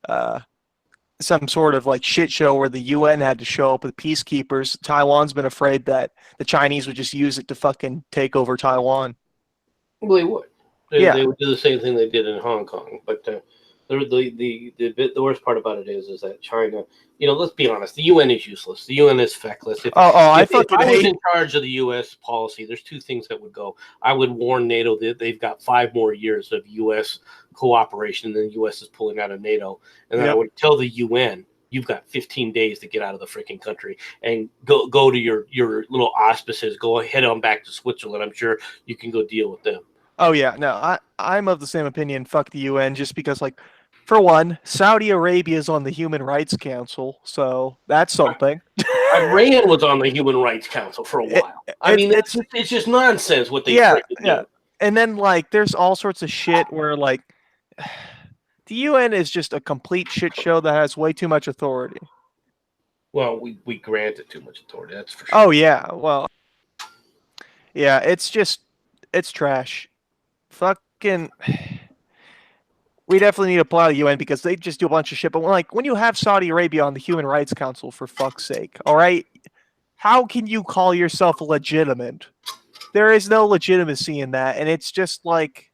like shit show where the UN had to show up with peacekeepers, Taiwan's been afraid that the Chinese would just use it to fucking take over Taiwan. Well, they would. They would do the same thing they did in Hong Kong. But the worst part about it is that China, let's be honest, the UN is useless. The UN is feckless. If I was in charge of the U.S. policy, there's two things that would go. I would warn NATO that they've got 5 more years of U.S. cooperation, and then the U.S. is pulling out of NATO. And then I would tell the UN, you've got 15 days to get out of the freaking country and go to your little auspices. Go head on back to Switzerland. I'm sure you can go deal with them. Oh yeah, no, I'm of the same opinion. Fuck the UN, just because like, for one, Saudi Arabia is on the Human Rights Council, so that's something. Iran was on the Human Rights Council for a It, while. I mean, it's it's just nonsense what they yeah, freaking yeah, do. and then like there's all sorts of shit where like the UN is just a complete shit show that has way too much authority. Well, we granted too much authority. That's for sure. Oh yeah, well, yeah, it's trash. Fucking, we definitely need to apply the UN because they just do a bunch of shit. But when you have Saudi Arabia on the Human Rights Council, for fuck's sake, all right, how can you call yourself legitimate? There is no legitimacy in that, and it's just like,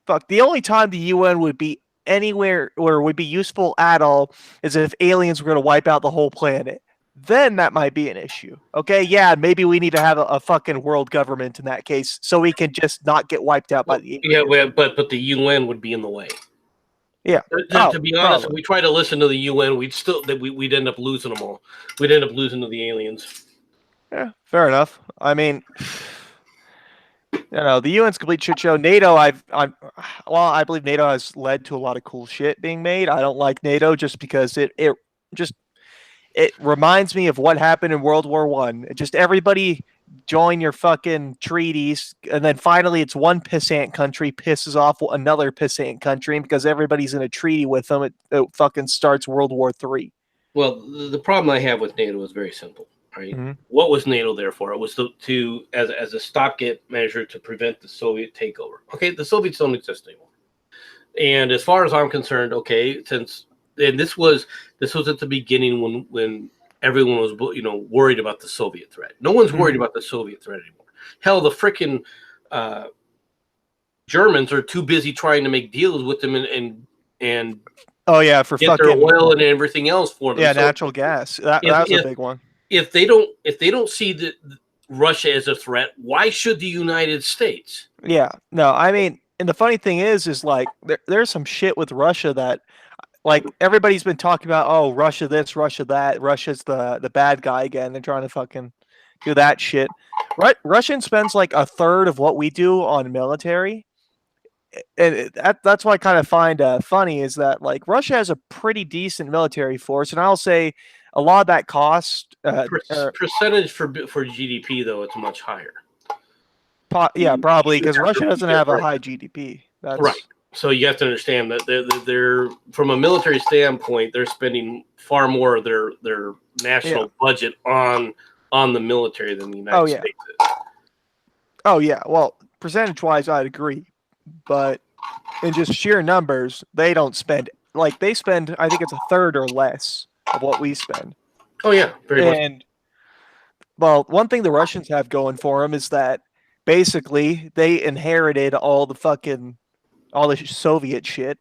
fuck. The only time the UN would be anywhere or would be useful at all is if aliens were going to wipe out the whole planet. Then that might be an issue. Okay, yeah, maybe we need to have a fucking world government in that case, so we can just not get wiped out by the aliens. Yeah, but the UN would be in the way. Yeah. To be honest, if we try to listen to the UN, we'd end up losing them all. We'd end up losing to the aliens. Yeah, fair enough. I mean, the UN's complete shit show. NATO, I believe NATO has led to a lot of cool shit being made. I don't like NATO just because it reminds me of what happened in World War One. Just everybody join your fucking treaties, and then finally it's one pissant country pisses off another pissant country, and because everybody's in a treaty with them, it fucking starts World War III. Well, the problem I have with NATO is very simple. Right? Mm-hmm. What was NATO there for? It was to as a stopgap measure to prevent the Soviet takeover. Okay, the Soviets don't exist anymore. And as far as I'm concerned, okay, this was at the beginning when everyone was worried about the Soviet threat. No one's worried about the Soviet threat anymore. Hell, the frickin' Germans are too busy trying to make deals with them and oh yeah, for get fucking their oil and everything else for them. Yeah, so natural gas. That was a big one. If they don't see Russia as a threat, why should the United States? Yeah, no, I mean, and the funny thing is like there's some shit with Russia that, like, everybody's been talking about. Oh, Russia this, Russia that. Russia's the bad guy again. They're trying to fucking do that shit. Russian spends like a third of what we do on military, and that's what I kind of find funny is that like Russia has a pretty decent military force, and I'll say a lot of that cost percentage for GDP though it's much higher. Yeah, probably because Russia doesn't have a high GDP. That's right. So you have to understand that they're from a military standpoint, they're spending far more of their national budget on the military than the United States is. Oh yeah, well, percentage-wise, I'd agree, but in just sheer numbers, they don't spend they spend. I think it's a third or less of what we spend. Oh yeah, very much. And well, one thing the Russians have going for them is that basically they inherited all the Soviet shit.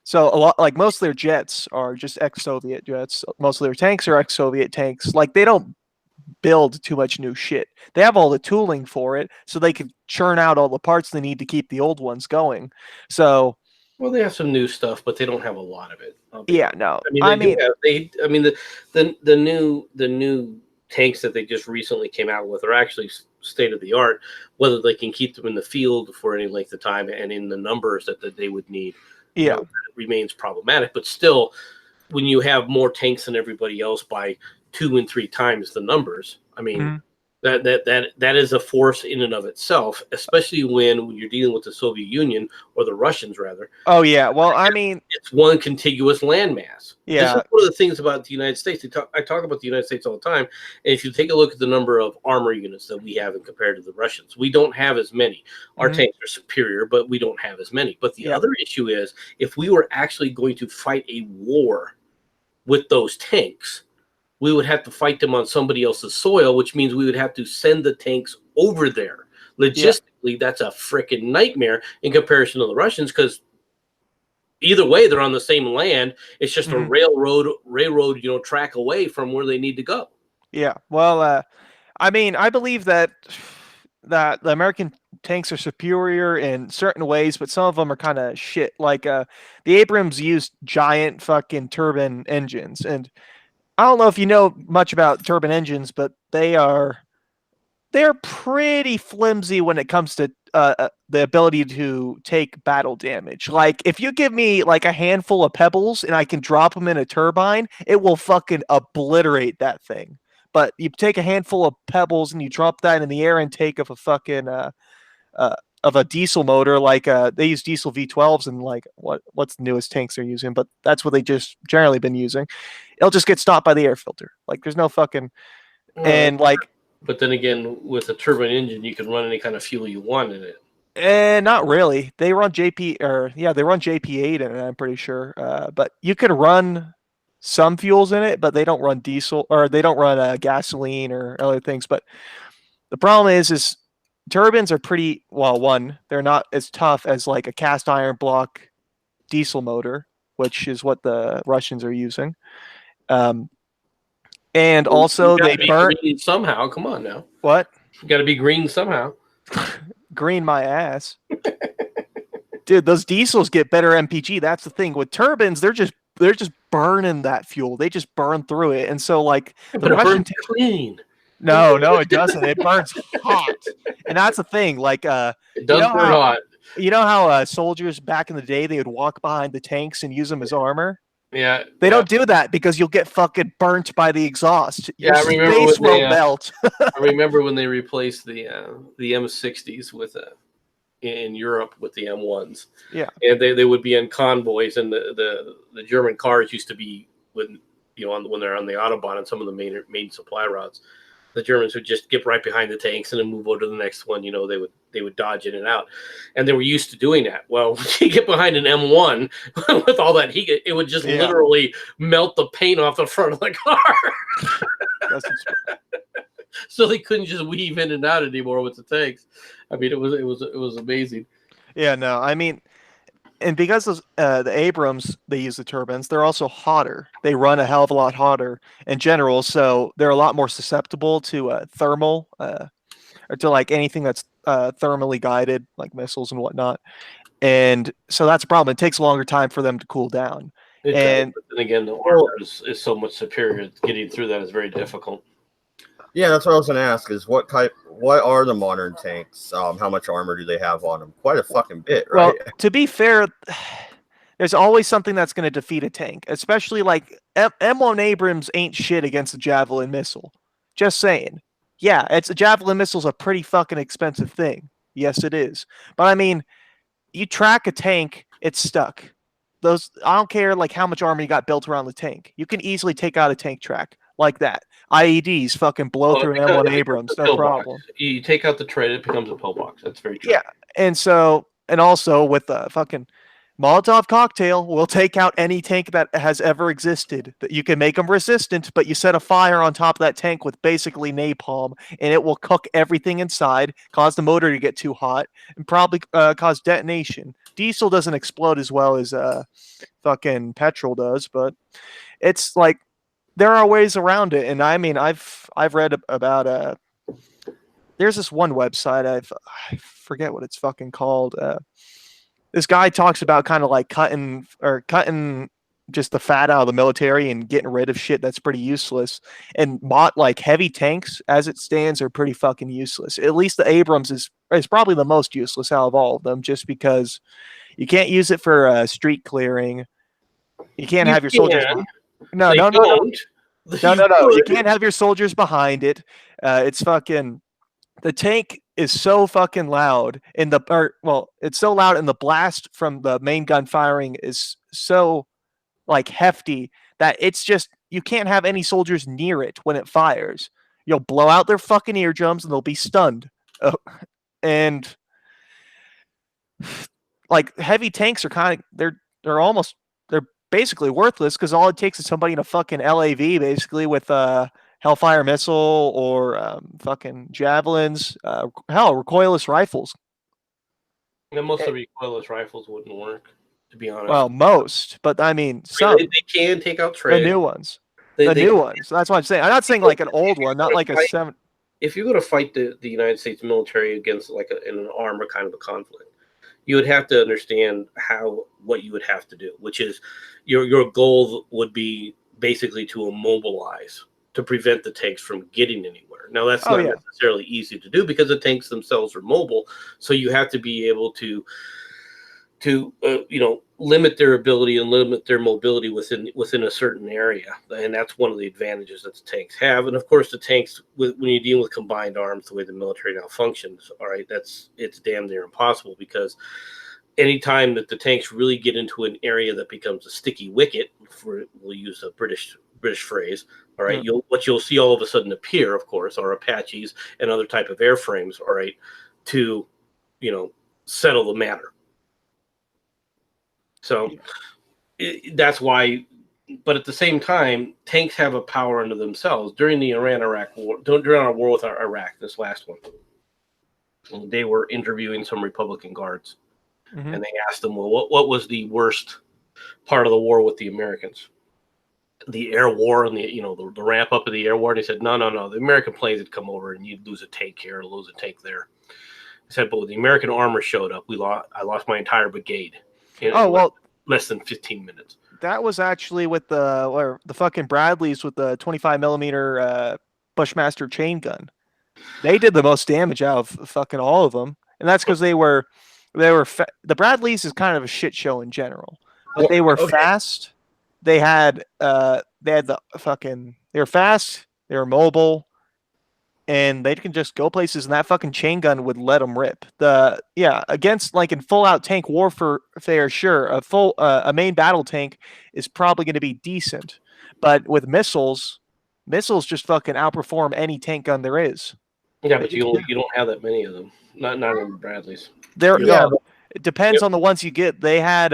So a lot, like most of their jets are just ex-Soviet jets. Most of their tanks are ex-Soviet tanks. Like they don't build too much new shit. They have all the tooling for it, so they can churn out all the parts they need to keep the old ones going. So, well, they have some new stuff, but they don't have a lot of it. Yeah, no. I mean, the new tanks that they just recently came out with are actually state of the art. Whether they can keep them in the field for any length of time and in the numbers that they would need, remains problematic. But still, when you have more tanks than everybody else by 2 and 3 times the numbers, I mean, that is a force in and of itself, especially when you're dealing with the Soviet Union or the Russians, rather. Oh yeah, well, I mean, it's one contiguous landmass. Yeah, this is one of the things about the United States. I talk about the United States all the time, and if you take a look at the number of armor units that we have and compared to the Russians, we don't have as many. Our tanks are superior, but we don't have as many. But the other issue is, if we were actually going to fight a war with those tanks, we would have to fight them on somebody else's soil, which means we would have to send the tanks over there. Logistically, that's a freaking nightmare in comparison to the Russians, because either way, they're on the same land. It's just a railroad, track away from where they need to go. Yeah. Well, I mean, I believe that the American tanks are superior in certain ways, but some of them are kind of shit. Like the Abrams used giant fucking turbine engines, and I don't know if you know much about turbine engines, but they're they're pretty flimsy when it comes to the ability to take battle damage. Like, if you give me like a handful of pebbles and I can drop them in a turbine, it will fucking obliterate that thing. But you take a handful of pebbles and you drop that in the air intake of a fucking of a diesel motor, like they use diesel V12s and like what's the newest tanks they're using, but that's what they just generally been using. It'll just get stopped by the air filter. Like, there's no fucking and like. But then again, with a turbine engine, you can run any kind of fuel you want in it. Not really. They run they run JP8 in it, I'm pretty sure. But you can run some fuels in it, but they don't run diesel, or they don't run gasoline or other things. But the problem is turbines are pretty well. One, they're not as tough as like a cast iron block diesel motor, which is what the Russians are using. And also they burn somehow. Come on now. What? You got to be green somehow. Green my ass. Dude, those diesels get better MPG. That's the thing. With turbines, they're just burning that fuel. They just burn through it. And so like the Russian clean. No, it doesn't. It burns hot. And that's the thing. Like it does burn hot. You know how soldiers back in the day, they would walk behind the tanks and use them as armor? Yeah. They don't do that because you'll get fucking burnt by the exhaust. Yeah, your space will melt. I remember when they replaced the M60s with in Europe with the M1s. Yeah. And they would be in convoys, and the German cars used to be when they're on the Autobahn and some of the main supply routes. The Germans would just get right behind the tanks and then move over to the next one. They would dodge in and out, and they were used to doing that. Well, when you get behind an M1 with all that heat, it would just literally melt the paint off the front of the car. So they couldn't just weave in and out anymore with the tanks. I mean, it was amazing. Yeah, no, I mean, and because of the Abrams, they use the turbines, they're also hotter. They run a hell of a lot hotter in general, so they're a lot more susceptible to thermal, or to like anything that's thermally guided, like missiles and whatnot. And so that's a problem. It takes a longer time for them to cool down. But then again, the armor is so much superior. Getting through that is very difficult. Yeah, that's what I was going to ask. Is what are the modern tanks? How much armor do they have on them? Quite a fucking bit, right? Well, to be fair, there's always something that's going to defeat a tank, especially like M1 Abrams ain't shit against a Javelin missile. Just saying. Yeah, a Javelin missile's a pretty fucking expensive thing. Yes, it is. But I mean, you track a tank, it's stuck. I don't care like how much armor you got built around the tank. You can easily take out a tank track like that. IEDs fucking blow through an M1 Abrams, no problem. You take out the tread, it becomes a pillbox. That's very true. Yeah, and also with the fucking Molotov cocktail, we'll take out any tank that has ever existed. That you can make them resistant, but you set a fire on top of that tank with basically napalm, and it will cook everything inside, cause the motor to get too hot, and probably cause detonation. Diesel doesn't explode as well as fucking petrol does, but it's like there are ways around it. And I mean, I've read about there's this one website, I forget what it's fucking called. This guy talks about kind of like cutting just the fat out of the military and getting rid of shit that's pretty useless. And like heavy tanks, as it stands, are pretty fucking useless. At least the Abrams is probably the most useless out of all of them, just because you can't use it for street clearing. You can't have your soldiers. No. You can't have your soldiers behind it. It's fucking. The tank is so fucking loud it's so loud, and the blast from the main gun firing is so like hefty that it's just you can't have any soldiers near it when it fires. You'll blow out their fucking eardrums and they'll be stunned. And like heavy tanks are they're basically worthless because all it takes is somebody in a fucking LAV basically with Hellfire missile or fucking javelins, recoilless rifles. And most of the recoilless rifles wouldn't work, to be honest. Well, most, but I mean, some. They can take out trade. The new ones. The new ones. That's what I'm saying. I'm not saying like an old one, not like a 7. If you're going to fight the United States military against in an armor kind of a conflict, you would have to understand what you would have to do, which is your goal would be basically to immobilize to prevent the tanks from getting anywhere. Now, that's Oh, not yeah. necessarily easy to do because the tanks themselves are mobile. So you have to be able to limit their ability and limit their mobility within a certain area, and that's one of the advantages that the tanks have. And of course, the tanks, when you deal with combined arms, the way the military now functions, all right, it's damn near impossible, because anytime that the tanks really get into an area that becomes a sticky wicket, we'll use a British phrase, all right, what you'll see all of a sudden appear, of course, are Apaches and other type of airframes, all right, to settle the matter. So that's why, but at the same time, tanks have a power unto themselves. During the Iran-Iraq war, during our war with Iraq, this last one, they were interviewing some Republican guards, and they asked them, well, what was the worst part of the war with the Americans? The air war and the ramp up of the air war. And he said, no, the American planes would come over and you'd lose a tank here, lose a tank there. He said, but when the American armor showed up, I lost my entire brigade. Less than 15 minutes. That was actually with the fucking Bradleys with the 25 millimeter Bushmaster chain gun. They did the most damage out of fucking all of them, and that's because they were the Bradleys is kind of a shit show in general, but they were fast. They were fast. They were mobile. And they can just go places, and that fucking chain gun would let them rip. Against like in full out tank warfare, sure, a main battle tank is probably going to be decent, but with missiles just fucking outperform any tank gun there is. Yeah, but you don't have that many of them. Not in Bradleys. It depends on the ones you get. They had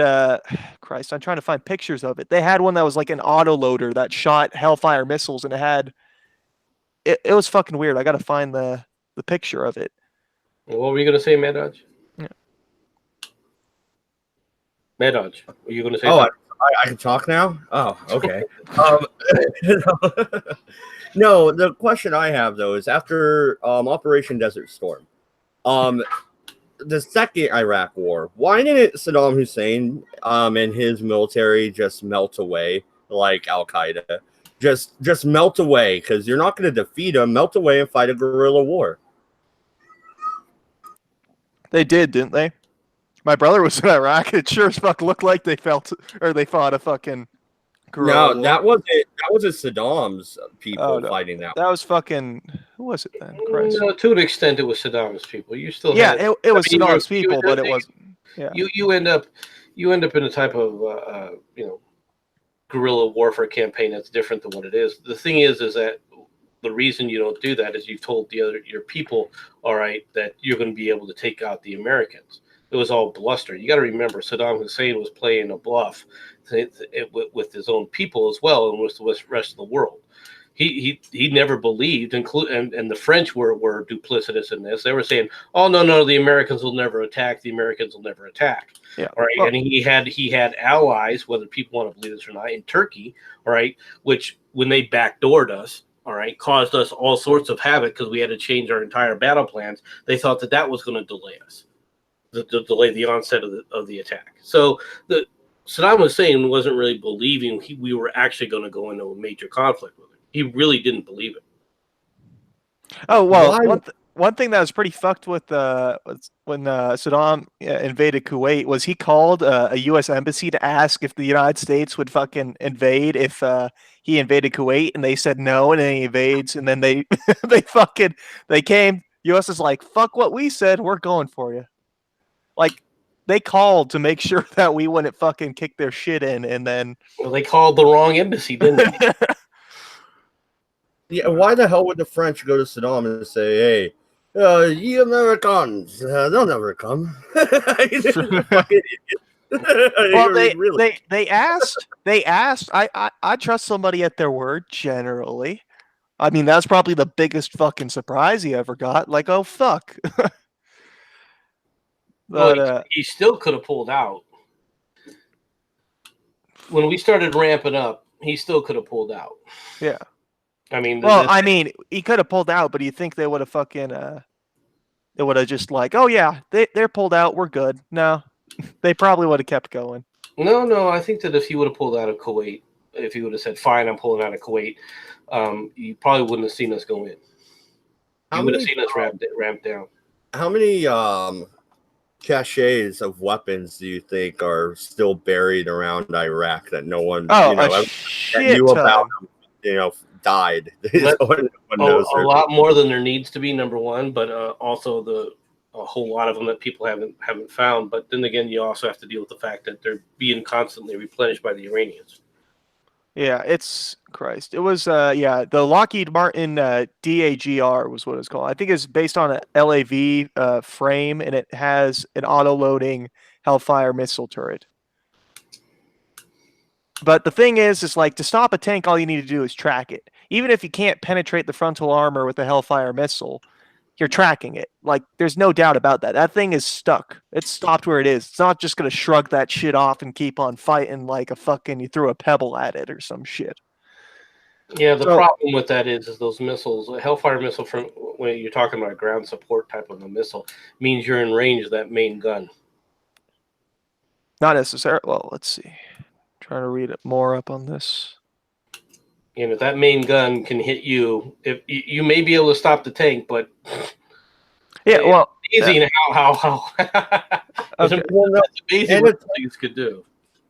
Christ, I'm trying to find pictures of it. They had one that was like an autoloader that shot Hellfire missiles, and it had. It was fucking weird. I got to find the picture of it. What were you going to say, Mad Dodge? Yeah. Mad Dodge, were you going to say something? I can talk now? Oh, okay. No, the question I have, though, is after Operation Desert Storm, the second Iraq war, why didn't Saddam Hussein and his military just melt away like Al-Qaeda? Just melt away, because you're not going to defeat them. Melt away and fight a guerrilla war. They did, didn't they? My brother was in Iraq. It sure as fuck looked like they fought a fucking guerrilla war. That wasn't Saddam's people fighting that. That was fucking. Who was it then? Christ. No, to an extent, it was Saddam's people. You still it was Saddam's people, but it wasn't. Yeah. You end up in a type of guerrilla warfare campaign that's different than what it is. The thing is that the reason you don't do that is you've told your people, all right, that you're going to be able to take out the Americans. It was all bluster. You got to remember, Saddam Hussein was playing a bluff with his own people as well, and with the rest of the world. He never believed, and the French were duplicitous in this. They were saying, "Oh no, the Americans will never attack. The Americans will never attack." Yeah. All right. Well, and he had allies, whether people want to believe this or not, in Turkey. All right, which when they backdoored us, all right, caused us all sorts of havoc because we had to change our entire battle plans. They thought that was going to delay us, delay the onset of the attack. So Saddam Hussein wasn't really believing we were actually going to go into a major conflict with him. He really didn't believe it. Oh, well, one thing that was pretty fucked with when Saddam invaded Kuwait was he called a U.S. embassy to ask if the United States would fucking invade if he invaded Kuwait, and they said no, and then he invades, and then they they came. U.S. is like, fuck what we said, we're going for you. Like, they called to make sure that we wouldn't fucking kick their shit in, and then... Well, they called the wrong embassy, didn't they? Yeah, why the hell would the French go to Saddam and say, hey, ye Americans, they'll never come. Well, they asked. I trust somebody at their word, generally. I mean, that's probably the biggest fucking surprise he ever got. Like, oh, fuck. But well, he still could have pulled out. When we started ramping up, he still could have pulled out. Yeah. I mean, he could have pulled out, but do you think they would have fucking they would have just like, oh yeah, they're pulled out, we're good. No, they probably would have kept going. No, I think that if he would have pulled out of Kuwait, if he would have said, fine, I'm pulling out of Kuwait, you probably wouldn't have seen us go in. You would have seen us ramp down. How many caches of weapons do you think are still buried around Iraq that no one, a shit knew ton. about, died? No one knows a lot more than there needs to be, number one, but also a whole lot of them that people haven't found. But then again, you also have to deal with the fact that they're being constantly replenished by the Iranians. Yeah, it's Christ. It was the Lockheed Martin DAGR was what it's called. I think it's based on a LAV frame, and it has an auto-loading Hellfire missile turret. But the thing is like to stop a tank, all you need to do is track it. Even if you can't penetrate the frontal armor with the Hellfire missile, you're tracking it. Like, there's no doubt about that. That thing is stuck. It's stopped where it is. It's not just going to shrug that shit off and keep on fighting like you threw a pebble at it or some shit. Yeah, the problem with that is those missiles, a Hellfire missile, from when you're talking about a ground support type of a missile, means you're in range of that main gun. Not necessarily. Well, let's see. Trying to read it more up on this. And if that main gun can hit you, if you may be able to stop the tank, but well, easy and how okay. That's amazing what things could do.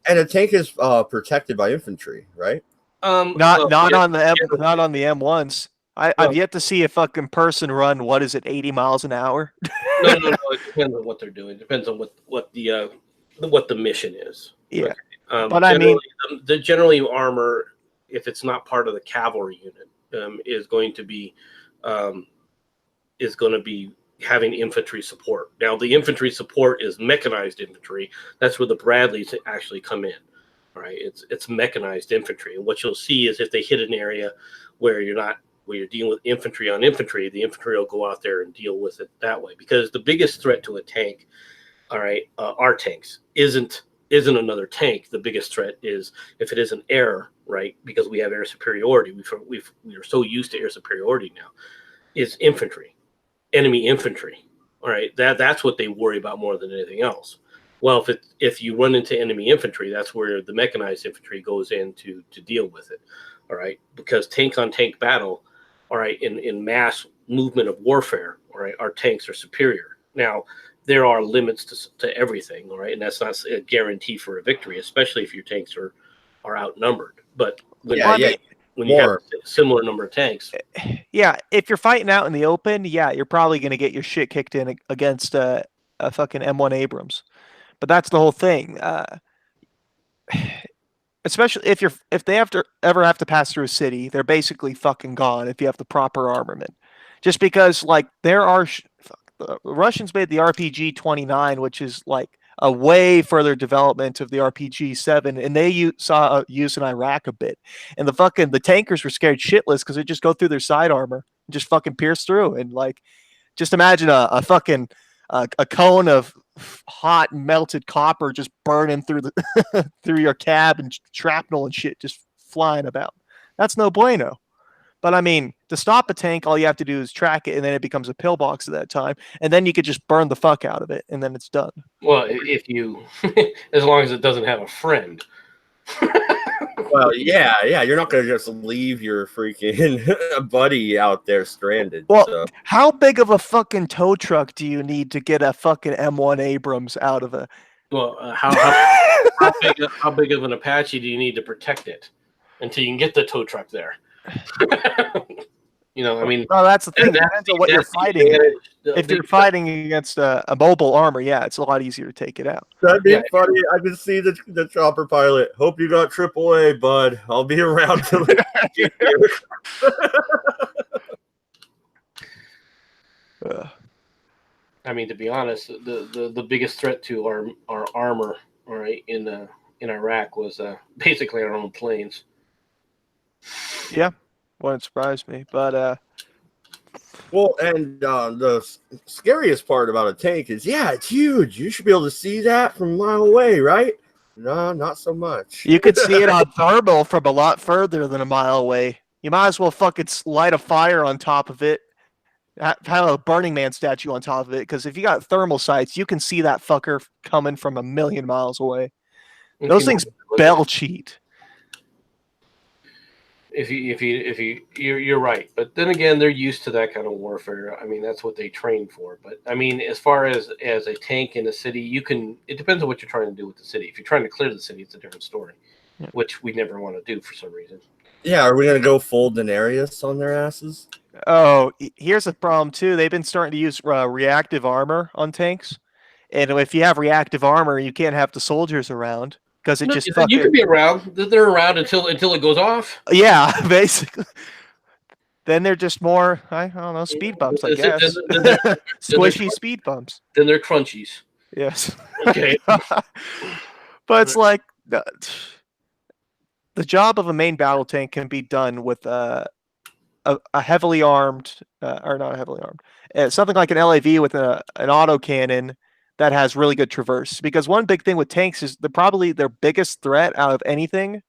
And a tank is protected by infantry, right? Not on the M1s. I've yet to see a fucking person run 80 miles an hour. No. It depends on what they're doing. It depends on what the mission is. Yeah, okay. But I mean, the generally armor, if it's not part of the cavalry unit, is going to be having infantry support. Now, the infantry support is mechanized infantry. That's where the Bradleys actually come in. All right, it's mechanized infantry, and what you'll see is if they hit an area where you're dealing with infantry on infantry, the infantry will go out there and deal with it that way. Because the biggest threat to a tank, all right, our tanks isn't another tank. The biggest threat is if it isn't air, right? Because we have air superiority. We are so used to air superiority now. Is infantry, enemy infantry. All right, that's what they worry about more than anything else. Well, if you run into enemy infantry, that's where the mechanized infantry goes in to deal with it. All right, because tank on tank battle, all right, in mass movement of warfare, all right, our tanks are superior. Now, there are limits to everything, all right, and that's not a guarantee for a victory, especially if your tanks are outnumbered. But when you have a similar number of tanks, if you're fighting out in the open, you're probably going to get your shit kicked in against a fucking M1 Abrams. But that's the whole thing. Especially if they ever have to pass through a city, they're basically fucking gone if you have the proper armament. Just because, like, there are the Russians made the RPG-29, which is like a way further development of the RPG-7, and they saw use in Iraq a bit. And the tankers were scared shitless because they just go through their side armor and just fucking pierce through. And like, just imagine a fucking a cone of hot melted copper just burning through through your cab, and shrapnel and shit just flying about. That's no bueno. But I mean, to stop a tank, all you have to do is track it, and then it becomes a pillbox at that time, and then you could just burn the fuck out of it, and then it's done. Well, if you, as long as it doesn't have a friend. Well, yeah, you're not gonna just leave your freaking buddy out there stranded. Well, how big of a fucking tow truck do you need to get a fucking M1 Abrams out of it? Well, how big of an Apache do you need to protect it until you can get the tow truck there? I mean, no, that's the thing. Depends on what you're fighting. If you're fighting against a mobile armor, it's a lot easier to take it out. That'd be funny. I can see the chopper pilot. Hope you got AAA, bud. I'll be around to get you. I mean, to be honest, the biggest threat to our armor, all right, in Iraq was basically our own planes. Yeah, wouldn't surprise me, but well, and the scariest part about a tank is, it's huge. You should be able to see that from a mile away, right? No, not so much. You could see it on thermal from a lot further than a mile away. You might as well fucking light a fire on top of it, have a Burning Man statue on top of it, because if you got thermal sights, you can see that fucker coming from a million miles away. Those things belch heat. You're right. But then again, they're used to that kind of warfare. I mean, that's what they train for. But I mean, as far as a tank in a city, it depends on what you're trying to do with the city. If you're trying to clear the city, it's a different story, which we never want to do for some reason. Yeah, are we gonna go full Daenerys on their asses? Oh, here's a problem too. They've been starting to use reactive armor on tanks, and if you have reactive armor, you can't have the soldiers around because it just fucking. You could be around. They're around until it goes off. Yeah, basically. Then they're just more, I don't know, speed bumps, I guess. Squishy speed bumps. Then they're crunchies. Yes. Okay. But it's like the job of a main battle tank can be done with a heavily armed, or not heavily armed, something like an LAV with an autocannon that has really good traverse. Because one big thing with tanks is probably their biggest threat out of anything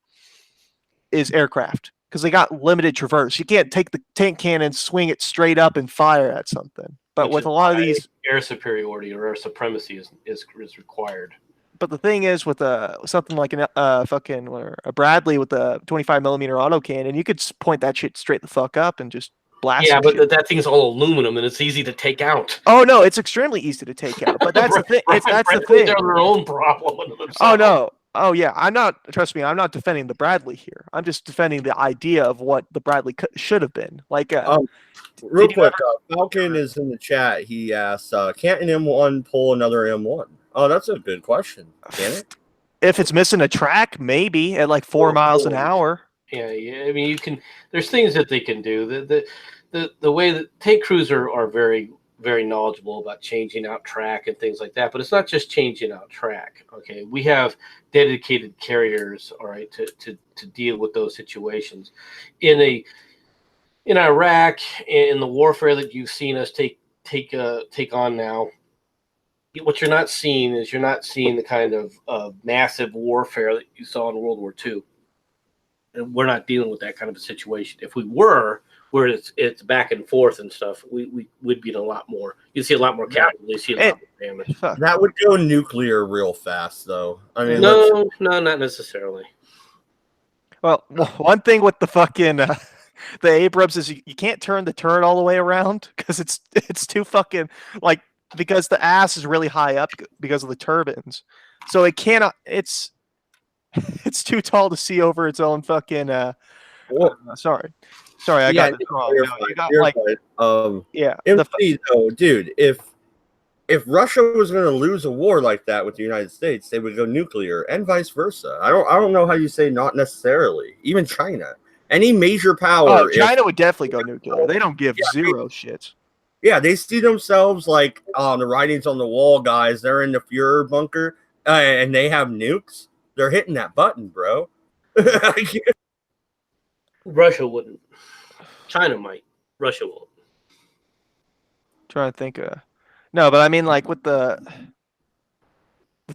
is aircraft. Because they got limited traverse. You can't take the tank cannon, swing it straight up, and fire at something. But with a lot of these, air superiority or air supremacy is required. But the thing is, with something like a Bradley with a 25mm autocannon, you could point that shit straight the fuck up and just blast. Yeah, but that thing's all aluminum and it's easy to take out. Oh no, it's extremely easy to take out. But that's the thing. That's the thing. They're their own problem. Oh no. Oh yeah, I'm not. Trust me, I'm not defending the Bradley here. I'm just defending the idea of what the Bradley should have been. Like, real quick, Falcon is in the chat. He asks, "Can't an M1 pull another M1?" Oh, that's a good question. Can it? If it's missing a track, maybe at like 4 miles an hour. Yeah. I mean, you can. There's things that they can do. The way that tank crews are very, very knowledgeable about changing out track and things like that. But it's not just changing out track. Okay, we have dedicated carriers, all right, to deal with those situations. In Iraq, in the warfare that you've seen us take on now, what you're not seeing the kind of massive warfare that you saw in World War II. And we're not dealing with that kind of a situation. If we were, where it's back and forth and stuff, we would be in a lot more. You see a lot more casualties, you see a lot more damage. That would go nuclear real fast, though. I mean, no, not necessarily. Well, one thing with the fucking the Abrams is you can't turn the turret all the way around because it's too fucking because the ass is really high up because of the turbines, so it cannot. It's too tall to see over its own fucking. Sorry, I got this wrong. No, you got though, dude. If Russia was going to lose a war like that with the United States, they would go nuclear, and vice versa. I don't know how you say not necessarily. Even China, any major power. China would definitely go nuclear. They don't give zero shits. Yeah, they see themselves like the writings on the wall, guys. They're in the Fuhrer bunker, and they have nukes. They're hitting that button, bro. Russia wouldn't. China might. Russia won't. Trying to think. No, but I mean, like with the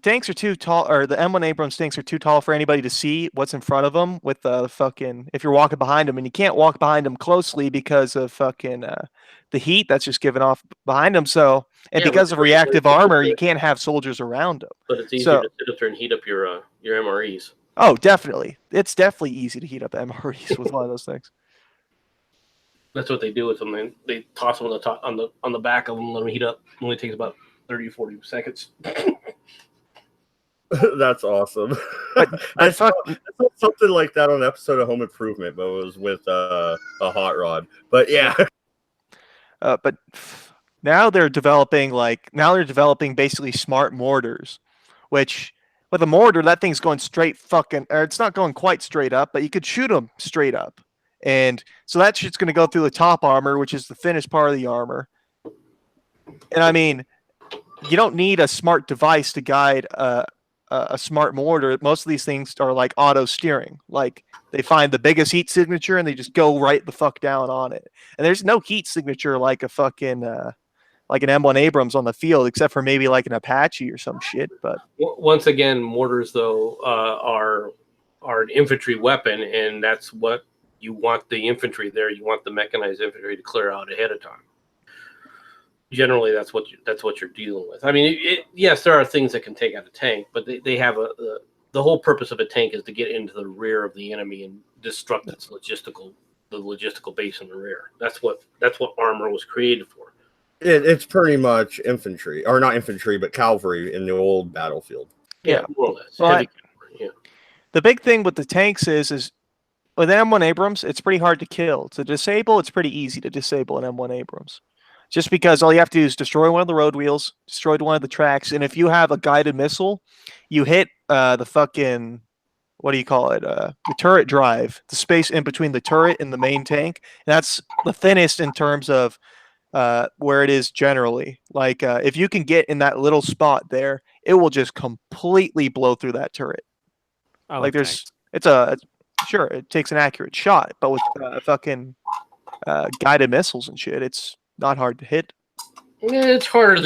tanks are too tall, or the M1 Abrams tanks are too tall for anybody to see what's in front of them. With the if you're walking behind them, and you can't walk behind them closely because of the heat that's just given off behind them. So, and because of reactive armor, you can't have soldiers around them. But it's easier to sit up there and heat up your MREs. Oh, definitely. It's definitely easy to heat up MREs with one of those things. That's what they do with them. They toss them on the back of them, and let them heat up. It only takes about 30 or 40 seconds. That's awesome. I saw something like that on an episode of Home Improvement, but it was with a hot rod. But yeah. But now they're developing basically smart mortars, which with a mortar, that thing's going straight or it's not going quite straight up, but you could shoot them straight up. And so that shit's going to go through the top armor, which is the thinnest part of the armor. And I mean, you don't need a smart device to guide a smart mortar. Most of these things are like auto steering. Like they find the biggest heat signature and they just go right the fuck down on it. And there's no heat signature like a fucking like an M1 Abrams on the field, except for maybe like an Apache or some shit. But once again, mortars though are an infantry weapon, and that's what you want the infantry there. You want the mechanized infantry to clear out ahead of time. Generally, that's what you're dealing with. I mean, yes, there are things that can take out a tank, but they have the whole purpose of a tank is to get into the rear of the enemy and disrupt the logistical base in the rear. That's what armor was created for. It's pretty much infantry, or not infantry, but cavalry in the old battlefield. Yeah, more or less. Well, Heavy cavalry, yeah. The big thing with the tanks is with M1 Abrams, it's pretty hard to kill. To disable, it's pretty easy to disable an M1 Abrams. Just because all you have to do is destroy one of the road wheels, destroy one of the tracks, and if you have a guided missile, you hit the fucking, what do you call it? The turret drive, the space in between the turret and the main tank. And that's the thinnest in terms of where it is generally. Like if you can get in that little spot there, it will just completely blow through that turret. Like sure, it takes an accurate shot, but with fucking guided missiles and shit, it's not hard to hit. It's harder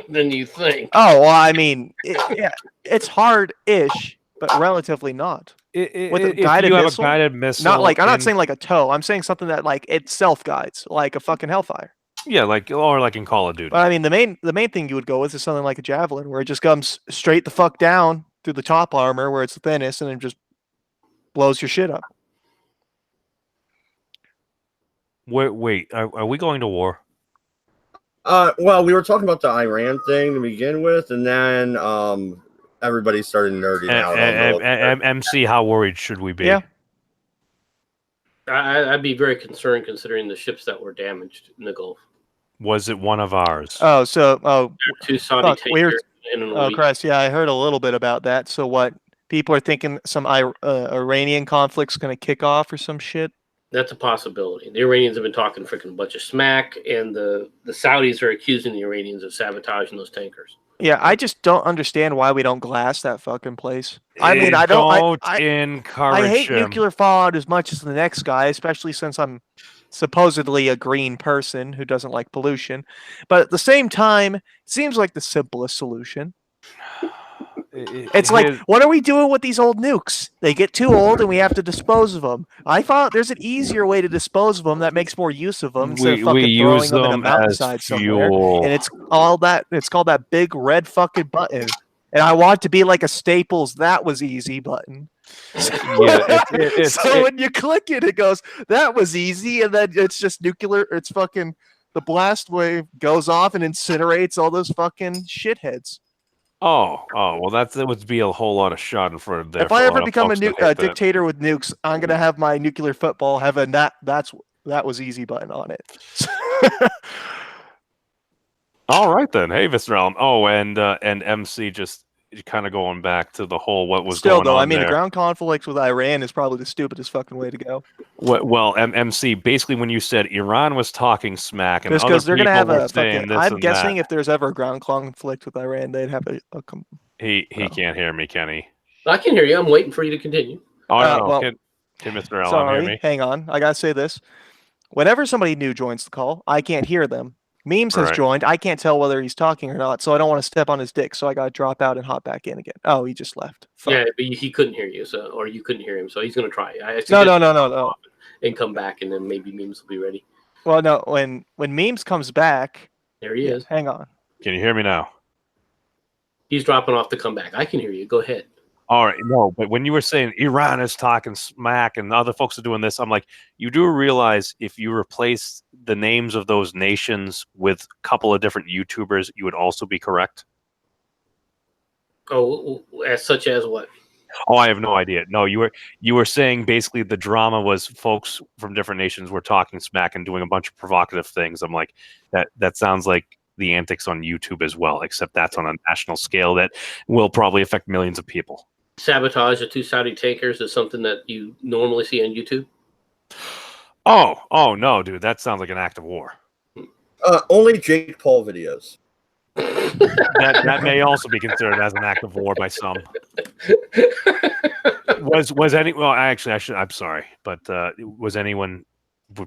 than you think. Oh, well, I mean, it's hard-ish, but relatively not. With a guided missile, not like I'm not saying like a TOW. I'm saying something that like it self-guides, like a fucking Hellfire. Yeah, or like in Call of Duty. But I mean, the main thing you would go with is something like a Javelin, where it just comes straight the fuck down through the top armor, where it's the thinnest, and it just blows your shit up. Wait, are we going to war? Well, we were talking about the Iran thing to begin with, and then everybody started nerding out. MC, how worried should we be? Yeah. I'd be very concerned considering the ships that were damaged in the Gulf. Was it one of ours? Two Saudi tankers and an Norwegian. Christ, yeah, I heard a little bit about that. So what? People are thinking some Iranian conflict's going to kick off or some shit? That's a possibility. The Iranians have been talking freaking a bunch of smack, and the Saudis are accusing the Iranians of sabotaging those tankers. Yeah, I just don't understand why we don't glass that fucking place. I mean, I don't encourage I hate him. nuclear fallout as much as the next guy, especially since I'm supposedly a green person who doesn't like pollution. But at the same time, it seems like the simplest solution. It's like, what are we doing with these old nukes? They get too old and we have to dispose of them. I thought there's an easier way to dispose of them that makes more use of them instead of fucking throwing them in a mountainside somewhere. And it's called that big red fucking button. And I want to be like a Staples "that was easy" button. So when you click it, it goes, "that was easy," and then it's just nuclear. It's fucking the blast wave goes off and incinerates all those fucking shitheads. Oh, well, that would be a whole lot of shot in front of there. If I ever become a dictator with nukes, I'm gonna have my nuclear football having that was easy button on it. All right then. Hey, Mr. Allen. Oh, and MC just kind of going back to the whole what was still going though. on I mean, there. a ground conflict with Iran is probably the stupidest fucking way to go. Well, MC, basically when you said Iran was talking smack, and just because they're gonna have a fucking. I'm guessing if there's ever a ground conflict with Iran, they'd have a He can't hear me, can he? I can hear you. I'm waiting for you to continue. Oh no, well, can Mr. Allen sorry, hear me? Hang on, I gotta say this. Whenever somebody new joins the call, I can't hear them. Memes has joined. I can't tell whether he's talking or not, so I don't want to step on his dick. So I got to drop out and hop back in again. Oh, he just left. Fuck. Yeah, but he couldn't hear you, or you couldn't hear him, so he's gonna try. No. And come back, and then maybe Memes will be ready. Well, no, when Memes comes back, there he is. Hang on. Can you hear me now? He's dropping off to come back. I can hear you. Go ahead. All right, no, but when you were saying Iran is talking smack and other folks are doing this, I'm like, you do realize if you replace the names of those nations with a couple of different YouTubers, you would also be correct? Oh, such as what? Oh, I have no idea. No, you were saying basically the drama was folks from different nations were talking smack and doing a bunch of provocative things. I'm like, that sounds like the antics on YouTube as well, except that's on a national scale that will probably affect millions of people. Sabotage of two Saudi tankers is something that you normally see on YouTube? Oh no, dude, that sounds like an act of war. Only Jake Paul videos. that may also be considered as an act of war by some. Was any? Well, actually, I'm sorry, but was anyone?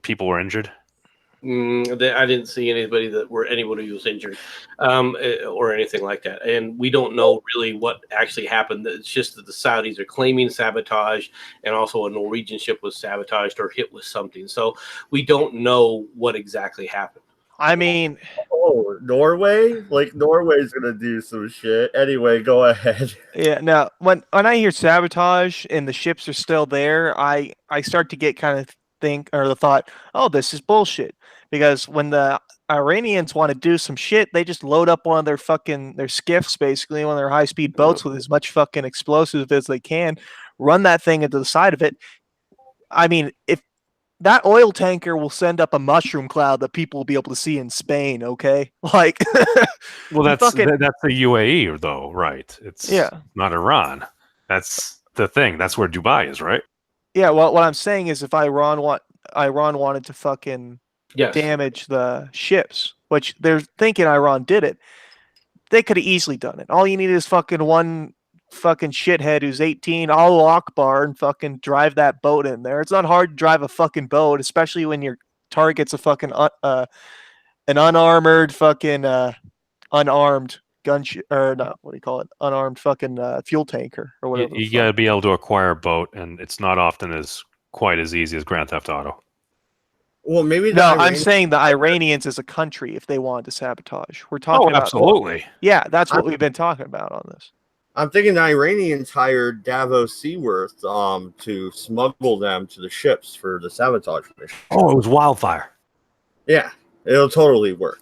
People were injured? I didn't see anybody who was injured or anything like that, and we don't know really what actually happened. It's just that the Saudis are claiming sabotage, and also a Norwegian ship was sabotaged or hit with something. So we don't know what exactly happened. I mean, Oh, Norway? Like Norway's gonna do some shit. Anyway, go ahead. yeah. Now, when I hear sabotage and the ships are still there, I start to get kind of think or the thought, oh, this is bullshit. Because when the Iranians want to do some shit, they just load up one of their skiffs, basically one of their high speed boats with as much fucking explosive as they can, run that thing into the side of it. I mean, if that oil tanker will send up a mushroom cloud that people will be able to see in Spain, okay? Like, Well, that's fucking, that's the UAE, though, right? It's yeah. not Iran. That's the thing. That's where Dubai is, right? Yeah, well, what I'm saying is if Iran wanted to fucking Yes. damage the ships, which they're thinking Iran did it, they could have easily done it. All you need is fucking one fucking shithead who's 18, Allahu Akbar, and fucking drive that boat in there. It's not hard to drive a fucking boat, especially when your target's a fucking an unarmored fucking unarmed or not, what do you call it? Unarmed fucking fuel tanker or You, whatever. you got to be able to acquire a boat, and it's not often as quite as easy as Grand Theft Auto. Well, maybe No, I'm saying the Iranians as a country, if they wanted to sabotage. We're talking about. Absolutely. Yeah, that's what we've been talking about on this. I'm thinking the Iranians hired Davos Seaworth to smuggle them to the ships for the sabotage mission. Oh, it was wildfire. Yeah, it'll totally work.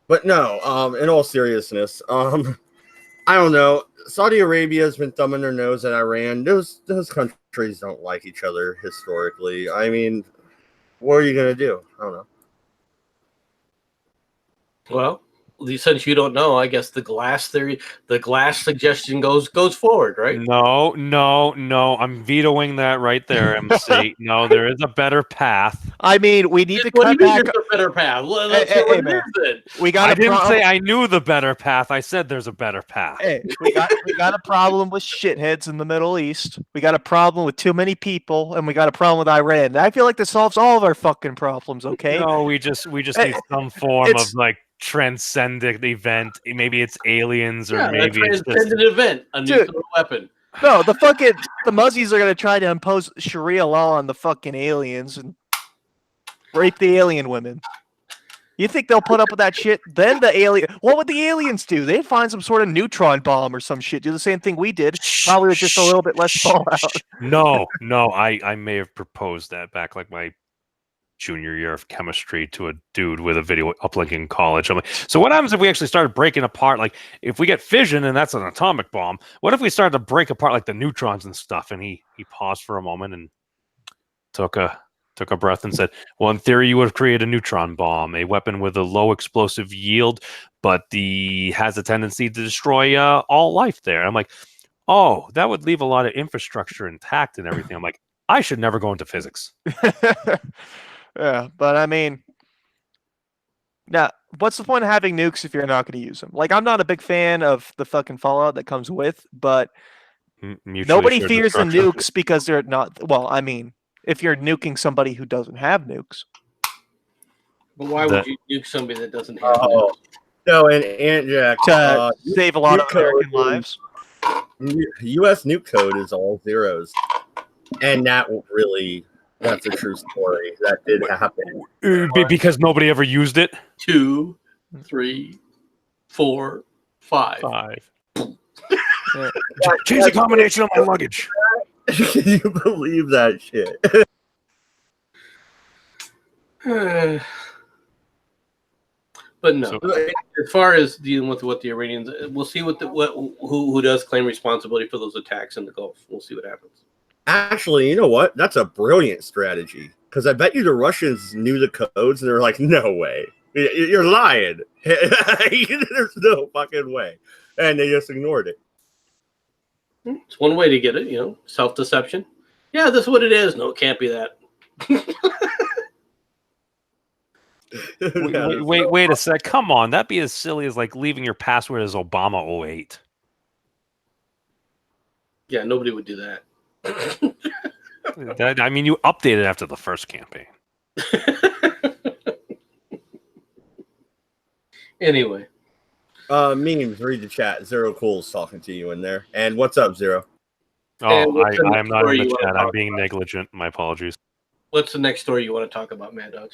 But no, in all seriousness, I don't know. Saudi Arabia has been thumbing their nose at Iran. Those countries don't like each other historically. I mean, what are you gonna do? I don't know. Well, since you don't know, I guess the glass theory, the glass suggestion goes forward, right? No. I'm vetoing that right there, MC. No, there is a better path. I mean, we need to What do you cut mean back. there's a better path? Well, let's Hey, see what man. it is then. We got I a didn't problem. say I knew the better path. I said there's a better path. Hey, we got a problem with shitheads in the Middle East. We got a problem with too many people, and we got a problem with Iran. And I feel like this solves all of our fucking problems. Okay? No, we just need some form of like transcendent event. Maybe it's aliens, or maybe a it's just transcendent event, a nuclear weapon. No, the Muzzies are gonna try to impose Sharia law on the fucking aliens and rape the alien women. You think they'll put up with that shit? Then what would the aliens do? They'd find some sort of neutron bomb or some shit. Do the same thing we did, probably with just a little bit less fallout. No, I may have proposed that back like my junior year of chemistry to a dude with a video uplink in college. I'm like, so what happens if we actually started breaking apart? Like, if we get fission and that's an atomic bomb, what if we started to break apart like the neutrons and stuff? And he paused for a moment and took a breath and said, well, in theory, you would have created a neutron bomb, a weapon with a low explosive yield, but has a tendency to destroy all life there. I'm like, oh, that would leave a lot of infrastructure intact and everything. I'm like, I should never go into physics. Yeah, but I mean, now, what's the point of having nukes if you're not going to use them? Like, I'm not a big fan of the fucking fallout that comes with, but nobody fears the nukes because they're not. Well, I mean, if you're nuking somebody who doesn't have nukes. But why would you nuke somebody that doesn't have nukes? No, and Aunt Jack, to save a lot of American lives. U.S. nuke code is all zeros, and that's a true story. That did happen. Because nobody ever used it? 2, 3, 4, 5. Yeah. Change the combination of my luggage. Can you believe that shit? But no, as far as dealing with what the Iranians, we'll see who does claim responsibility for those attacks in the Gulf. We'll see what happens. Actually, you know what? That's a brilliant strategy. Because I bet you the Russians knew the codes and they're like, no way. You're lying. There's no fucking way. And they just ignored it. It's one way to get it, self-deception. Yeah, this is what it is. No, it can't be that. Wait a sec. Come on. That'd be as silly as like leaving your password as Obama 08. Yeah, nobody would do that. I mean, you updated after the first campaign. Anyway. Memes, read the chat. Zero Cool's talking to you in there. And what's up, Zero? Oh, I am not in the chat. I'm being negligent. My apologies. What's the next story you want to talk about, Mad Dodge?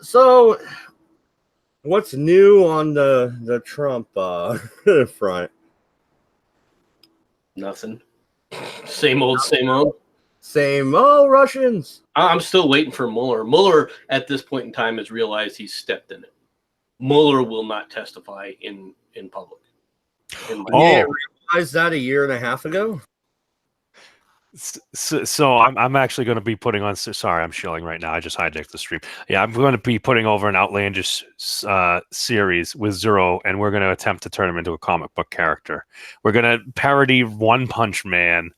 So what's new on the Trump front? Nothing. Same old, same old. Same. Oh, Russians. I'm still waiting for Mueller. Mueller, at this point in time, has realized he's stepped in it. Mueller will not testify in public. You didn't realize that a year and a half ago? So I'm actually going to be putting on. Sorry, I'm shilling right now. I just hijacked the stream. Yeah, I'm going to be putting over an outlandish series with Zero, and we're going to attempt to turn him into a comic book character. We're going to parody One Punch Man,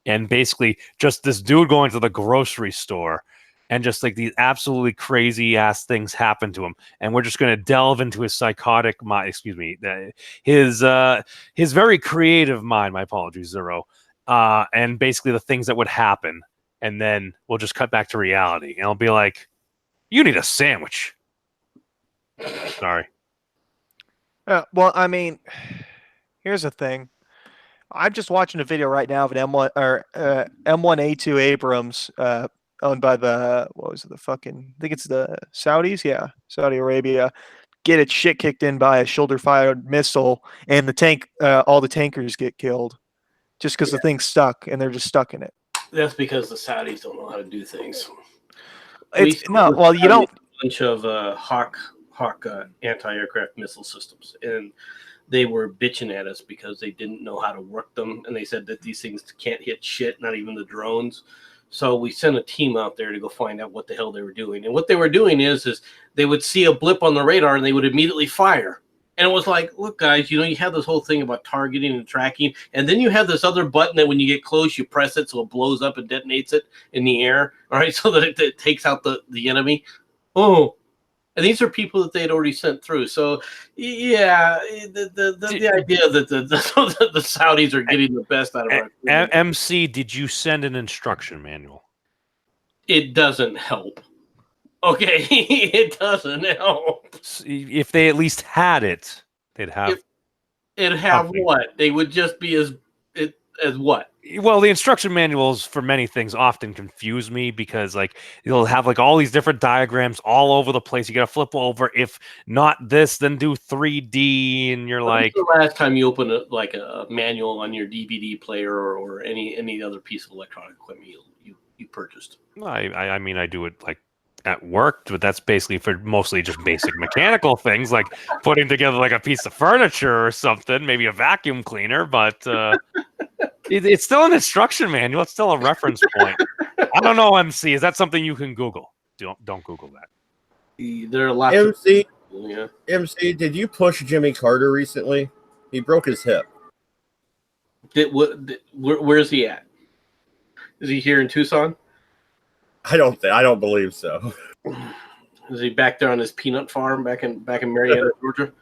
and basically just this dude going to the grocery store, and just like these absolutely crazy ass things happen to him, and we're just going to delve into his psychotic mind. Excuse me, his very creative mind. My apologies, Zero. And basically the things that would happen, and then we'll just cut back to reality, and I'll be like, "You need a sandwich." Sorry. Well, I mean, here's the thing. I'm just watching a video right now of an M1 or M1A2 Abrams, owned by the I think it's the Saudis, yeah, Saudi Arabia. Get its shit kicked in by a shoulder-fired missile, and the tank, all the tankers get killed, just because the thing's stuck, and they're just stuck in it. That's because the Saudis don't know how to do things. You don't. A bunch of Hawk anti-aircraft missile systems, and they were bitching at us because they didn't know how to work them, and they said that these things can't hit shit, not even the drones. So we sent a team out there to go find out what the hell they were doing. And what they were doing is they would see a blip on the radar and they would immediately fire. And it was like, look, guys, you have this whole thing about targeting and tracking, and then you have this other button that when you get close, you press it so it blows up and detonates it in the air, all right, so that it takes out the enemy. Oh, and these are people that they had already sent through. So, yeah, the idea that the Saudis are getting the best out of our MC, did you send an instruction manual? It doesn't help. Okay, it doesn't help. If they at least had it, they'd have. It'd have something. What? They would just be as what? Well, the instruction manuals for many things often confuse me because like it'll have like all these different diagrams all over the place. You got to flip over. If not this, then do 3D, and you're like. The last time you open a manual on your DVD player or any other piece of electronic equipment you purchased? I mean, I do it like at work, but that's basically for mostly just basic mechanical things like putting together like a piece of furniture or something, maybe a vacuum cleaner, but it's still an instruction manual. It's still a reference point. I don't know, MC. Is that something you can Google? Don't Google that. There are lots MC, of yeah. MC, did you push Jimmy Carter recently? He broke his hip. Where's he at? Is he here in Tucson? I don't believe so. Is he back there on his peanut farm back in Marietta, Georgia?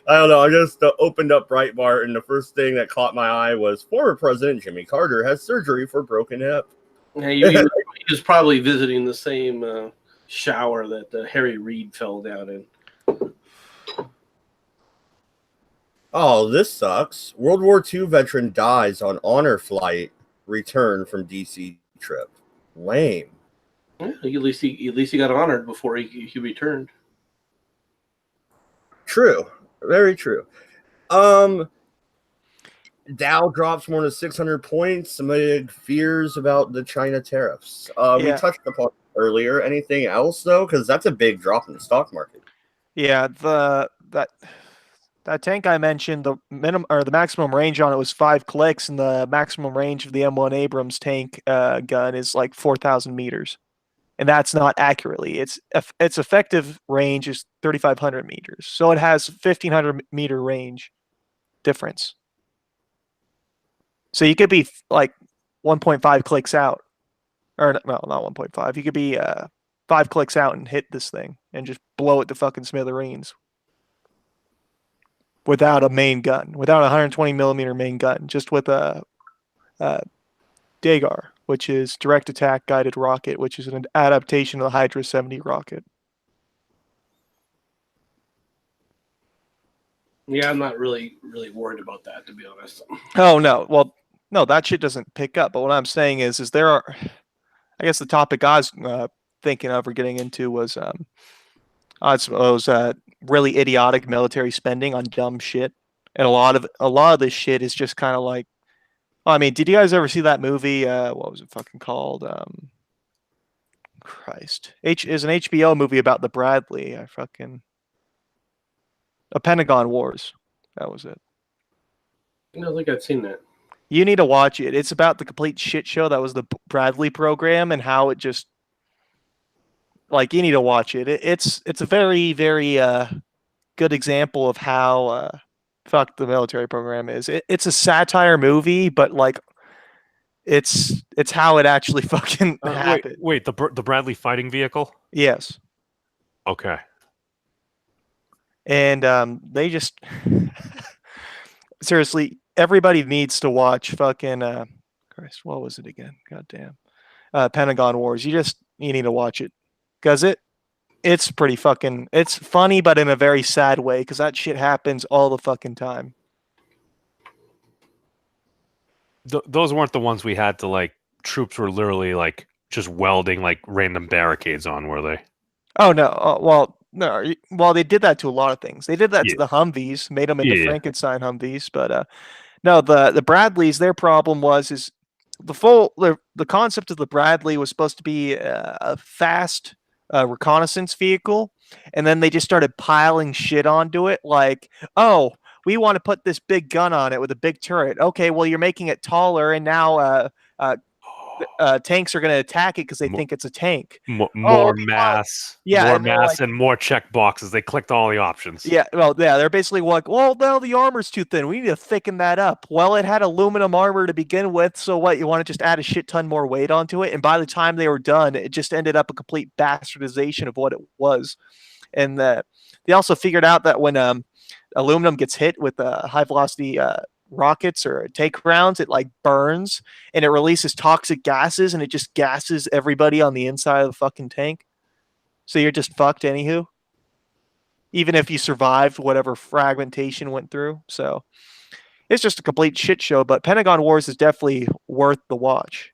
I don't know. I just opened up Breitbart, and the first thing that caught my eye was former President Jimmy Carter has surgery for broken hip. Yeah, he was probably visiting the same shower that Harry Reid fell down in. Oh, this sucks. World War II veteran dies on honor flight return from DC trip. Lame. Yeah, at least he got honored before he returned. True. Very true. Dow drops more than 600 points amid fears about the China tariffs. We touched upon it earlier. Anything else though? Because that's a big drop in the stock market. Yeah, that tank I mentioned, the maximum range on it was 5 clicks, and the maximum range of the M1 Abrams tank gun is like 4,000 meters, and that's not accurately. Its effective range is 3,500 meters, so it has 1,500 meter range difference. So you could be like 1.5 clicks out, or well, not 1.5. You could be 5 clicks out and hit this thing and just blow it to fucking smithereens. Without a main gun, without a 120 millimeter main gun, just with a Dagar, which is direct attack guided rocket, which is an adaptation of the Hydra 70 rocket. Yeah, I'm not really worried about that, to be honest. Oh no, well, no, that shit doesn't pick up. But what I'm saying is there are I guess the topic I was thinking of or getting into was, I suppose, really idiotic military spending on dumb shit, and a lot of this shit is just kind of like, I mean, did you guys ever see that movie? What was it fucking called? Christ, is an HBO movie about the Bradley. A Pentagon Wars. That was it. I don't think I've seen that. You need to watch it. It's about the complete shit show that was the Bradley program and how it just, like, you need to watch it. It's a very, very good example of how fucked the military program is. It's a satire movie, but like it's how it actually fucking happened. Wait, the Bradley fighting vehicle? Yes. Okay. And they just seriously, everybody needs to watch fucking Christ, what was it again? God damn. Pentagon Wars. You need to watch it. Cause it's pretty fucking, it's funny, but in a very sad way, because that shit happens all the fucking time. Those weren't the ones we had to, like, troops were literally like just welding like random barricades on, were they? Oh no. Well, no. Well, they did that to a lot of things. They did that to Yeah. the Humvees, made them into Yeah. Frankenstein Humvees. But no, the Bradleys. Their problem was the concept of the Bradley was supposed to be a fast reconnaissance vehicle, and then they just started piling shit onto it, like, oh, we want to put this big gun on it with a big turret. Okay, well, you're making it taller, and now tanks are going to attack it because they think it's a tank. More okay, mass, yeah, more and they're mass, like, and more check boxes. They clicked all the options. yeah, well, yeah, they're basically like, well, now the armor's too thin. We need to thicken that up. Well, it had aluminum armor to begin with, so what? You want to just add a shit ton more weight onto it? And by the time they were done, it just ended up a complete bastardization of what it was. And they also figured out that when aluminum gets hit with high velocity rockets or tank rounds, it like burns and it releases toxic gases, and it just gases everybody on the inside of the fucking tank. So you're just fucked anywho, even if you survived whatever fragmentation went through. So it's just a complete shit show, but Pentagon Wars is definitely worth the watch.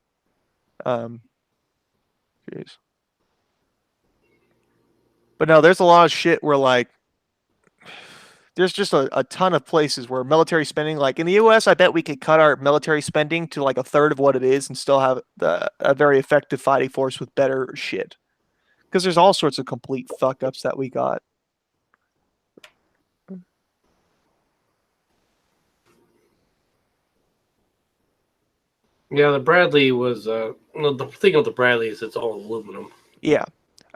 Jeez. But no, there's a lot of shit where, like, there's just a ton of places where military spending, like in the US, I bet we could cut our military spending to like a third of what it is and still have a very effective fighting force with better shit. Because there's all sorts of complete fuck ups that we got. Yeah, the Bradley was the thing of the Bradley is it's all aluminum. Yeah.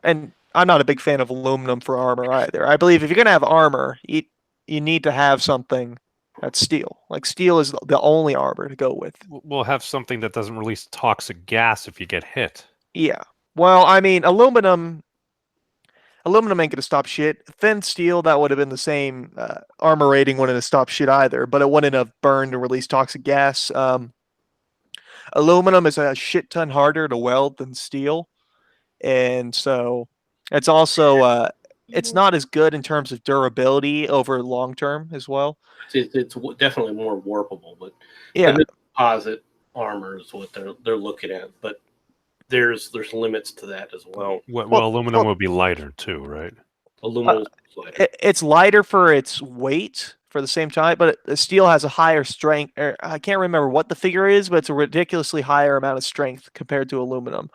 And I'm not a big fan of aluminum for armor either. I believe if you're going to have armor, you need to have something that's steel. Like, steel is the only armor to go with. We'll have something that doesn't release toxic gas if you get hit. Yeah. Well, I mean, aluminum ain't going to stop shit. Thin steel, that would have been the same armor rating, wouldn't have stopped shit either, but it wouldn't have burned or released toxic gas. Aluminum is a shit ton harder to weld than steel. And so it's also it's not as good in terms of durability over long term as well. It's definitely more warpable, but yeah, the composite armor is what they're looking at. But there's limits to that as well. Well, aluminum would be lighter too, right? Aluminum is lighter. It's lighter for its weight for the same time, but steel has a higher strength. I can't remember what the figure is, but it's a ridiculously higher amount of strength compared to aluminum.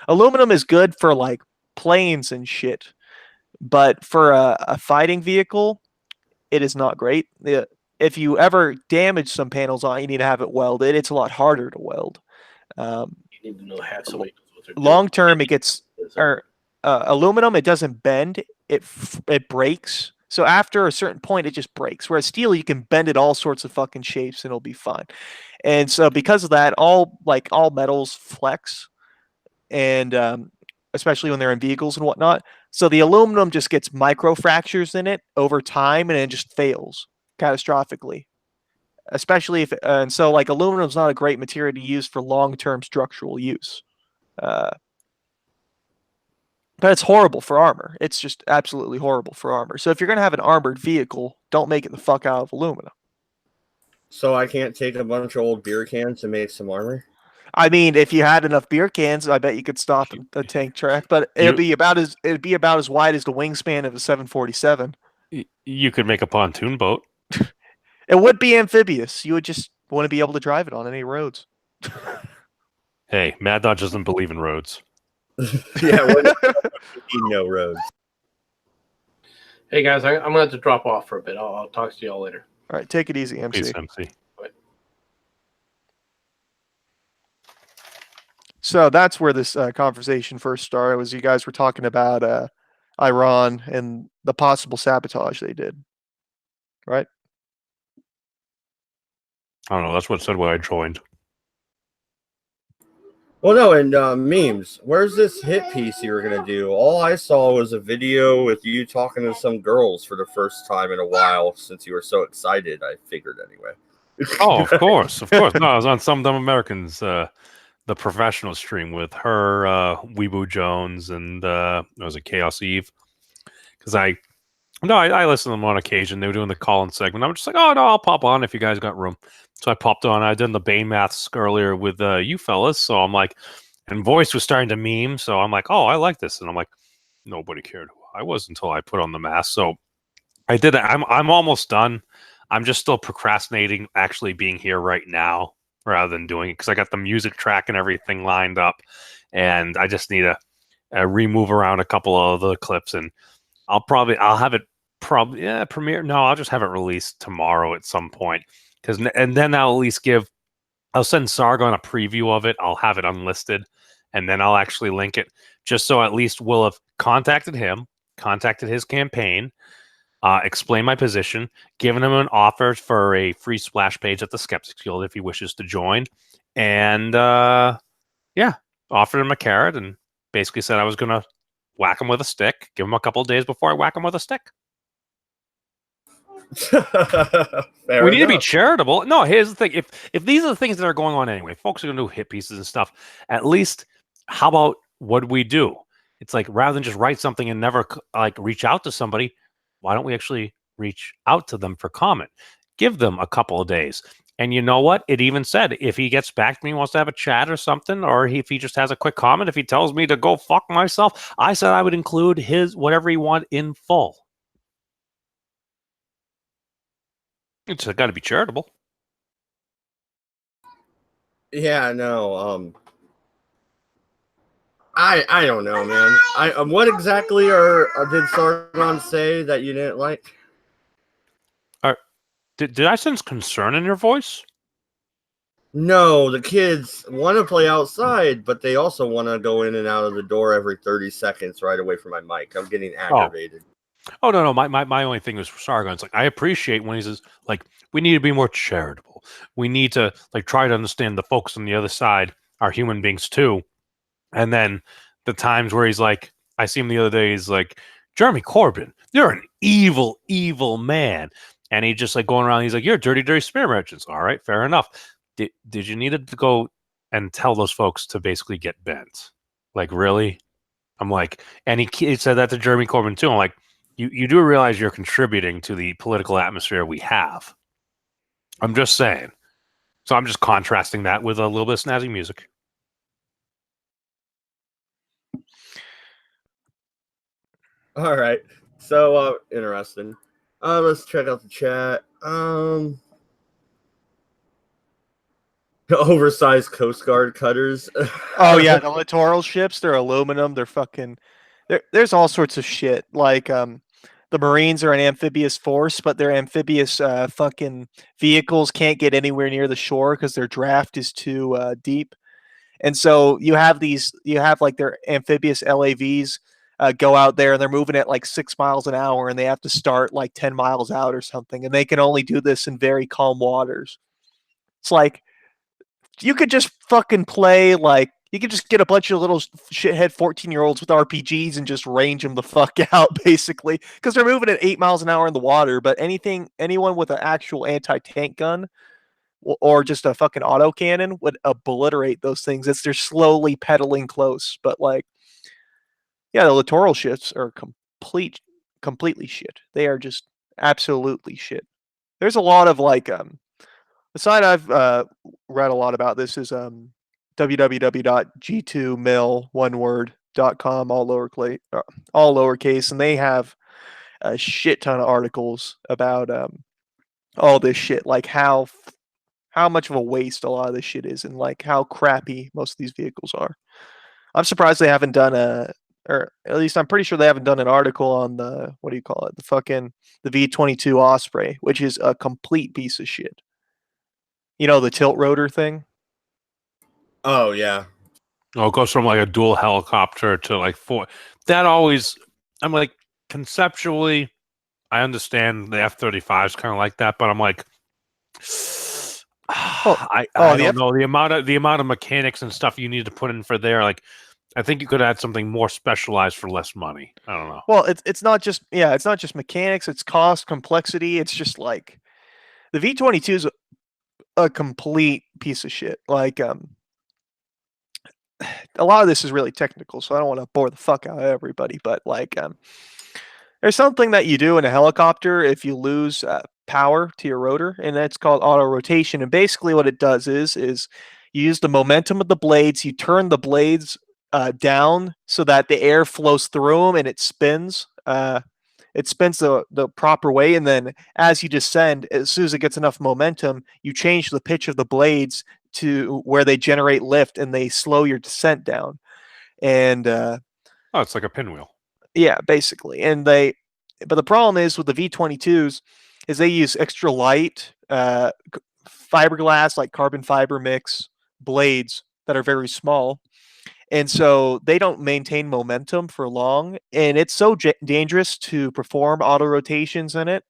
Aluminum is good for like planes and shit, but for a fighting vehicle, it is not great. If you ever damage some panels on it, you need to have it welded. It's a lot harder to weld. You need to know half somebody knows what they're doing. Long term, it gets aluminum. It doesn't bend. It breaks. So after a certain point, it just breaks. Whereas steel, you can bend it all sorts of fucking shapes and it'll be fine. And so because of that, all metals flex, and especially when they're in vehicles and whatnot. So the aluminum just gets micro fractures in it over time, and it just fails catastrophically. Especially if and so like aluminum is not a great material to use for long-term structural use. But it's horrible for armor. It's just absolutely horrible for armor. So if you're going to have an armored vehicle, don't make it the fuck out of aluminum. So I can't take a bunch of old beer cans and make some armor? I mean, if you had enough beer cans, I bet you could stop a tank track. But it'd be about as wide as the wingspan of a 747. You could make a pontoon boat. It would be amphibious. You would just want to be able to drive it on any roads. Hey, Mad Dog doesn't believe in roads. Yeah, we need no roads. Hey guys, I'm gonna have to drop off for a bit. I'll talk to y'all later. All right, take it easy, MC. Peace, MC. So that's where this conversation first started. Was you guys were talking about Iran and the possible sabotage they did, right? I don't know. That's what said when I joined. Well, no, and memes. Where's this hit piece you were gonna do? All I saw was a video with you talking to some girls for the first time in a while. Since you were so excited, I figured anyway. Oh, of course. No, I was on Some Dumb Americans, the professional stream with her, Weebo Jones, and it was a Chaos Eve. Because I listen to them on occasion. They were doing the call-in segment. I'm just like, oh no, I'll pop on if you guys got room. So I popped on. I did the Bane maths earlier with you fellas. So I'm like, and voice was starting to meme. So I'm like, oh, I like this. And I'm like, nobody cared who I was until I put on the mask. So I did it. I'm almost done. I'm just still procrastinating actually being here right now rather than doing it because I got the music track and everything lined up, and I just need to remove around a couple of the clips, and I'll have it premiere. No, I'll just have it released tomorrow at some point and then I'll send Sargon a preview of it. I'll have it unlisted, and then I'll actually link it just so at least we'll have contacted him, contacted his campaign. Explain my position, giving him an offer for a free splash page at the Skeptics Guild if he wishes to join, and offered him a carrot and basically said I was going to whack him with a stick, give him a couple of days before I whack him with a stick. We need to be charitable. No, here's the thing. If these are the things that are going on anyway, folks are going to do hit pieces and stuff. At least, how about what we do? It's like rather than just write something and never reach out to somebody, why don't we actually reach out to them for comment? Give them a couple of days. And you know what? It even said if he gets back to me, wants to have a chat or something, or if he just has a quick comment, if he tells me to go fuck myself, I said I would include his whatever he want in full. It's got to be charitable. Yeah, no. I don't know, man. What exactly did Sargon say that you didn't like? Did I sense concern in your voice? No, the kids want to play outside, but they also want to go in and out of the door every 30 seconds right away from my mic. I'm getting aggravated. Oh no. My only thing was for Sargon. It's like I appreciate when he says like we need to be more charitable. We need to try to understand the folks on the other side are human beings too. And then the times where he's like, I see him the other day. He's like, Jeremy Corbyn, you're an evil, evil man. And he just going around. He's like, you're dirty, dirty spear merchants. All right, fair enough. Did you need to go and tell those folks to basically get bent? Like, really? I'm like, and he said that to Jeremy Corbyn too. I'm like, you do realize you're contributing to the political atmosphere we have. I'm just saying. So I'm just contrasting that with a little bit of snazzy music. All right. So interesting. Let's check out the chat. Oversized Coast Guard cutters. Oh yeah, the littoral ships, they're aluminum, they're fucking there's all sorts of shit. Like the Marines are an amphibious force, but their amphibious fucking vehicles can't get anywhere near the shore because their draft is too deep. And so you have their amphibious LAVs go out there and they're moving at 6 miles an hour and they have to start 10 miles out or something. And they can only do this in very calm waters. It's like, you could just fucking play you could just get a bunch of little shithead 14-year-olds with RPGs and just range them the fuck out, basically, because they're moving at 8 miles an hour in the water. But anyone with an actual anti-tank gun or just a fucking autocannon would obliterate those things as they're slowly pedaling close. But the littoral ships are completely shit. They are just absolutely shit. There's a lot of the side I've read a lot about this is www.g2mil1word.com, all lowercase, and they have a shit ton of articles about all this shit, like how much of a waste a lot of this shit is, and like how crappy most of these vehicles are. I'm surprised they haven't done or at least I'm pretty sure they haven't done an article on the, what do you call it, the V22 Osprey, which is a complete piece of shit. You know, the tilt rotor thing. Oh yeah. Oh, it goes from like a dual helicopter to like four. That always, I'm like, conceptually, I understand the F-35 is kind of like that, but I'm like, I don't know the amount of mechanics and stuff you need to put in for there. Like, I think you could add something more specialized for less money. I don't know. Well, it's not just mechanics. It's cost, complexity. It's just like the V22 is a complete piece of shit. Like a lot of this is really technical, so I don't want to bore the fuck out of everybody. But like there's something that you do in a helicopter if you lose power to your rotor, and that's called auto rotation. And basically, what it does is you use the momentum of the blades. You turn the blades down so that the air flows through them, and it spins. It spins the proper way, and then as you descend, as soon as it gets enough momentum, you change the pitch of the blades to where they generate lift, and they slow your descent down. And oh, it's like a pinwheel. Yeah, basically. But the problem is with the V22s is they use extra light fiberglass, like carbon fiber mix blades that are very small. And so they don't maintain momentum for long. And it's so dangerous to perform auto rotations in it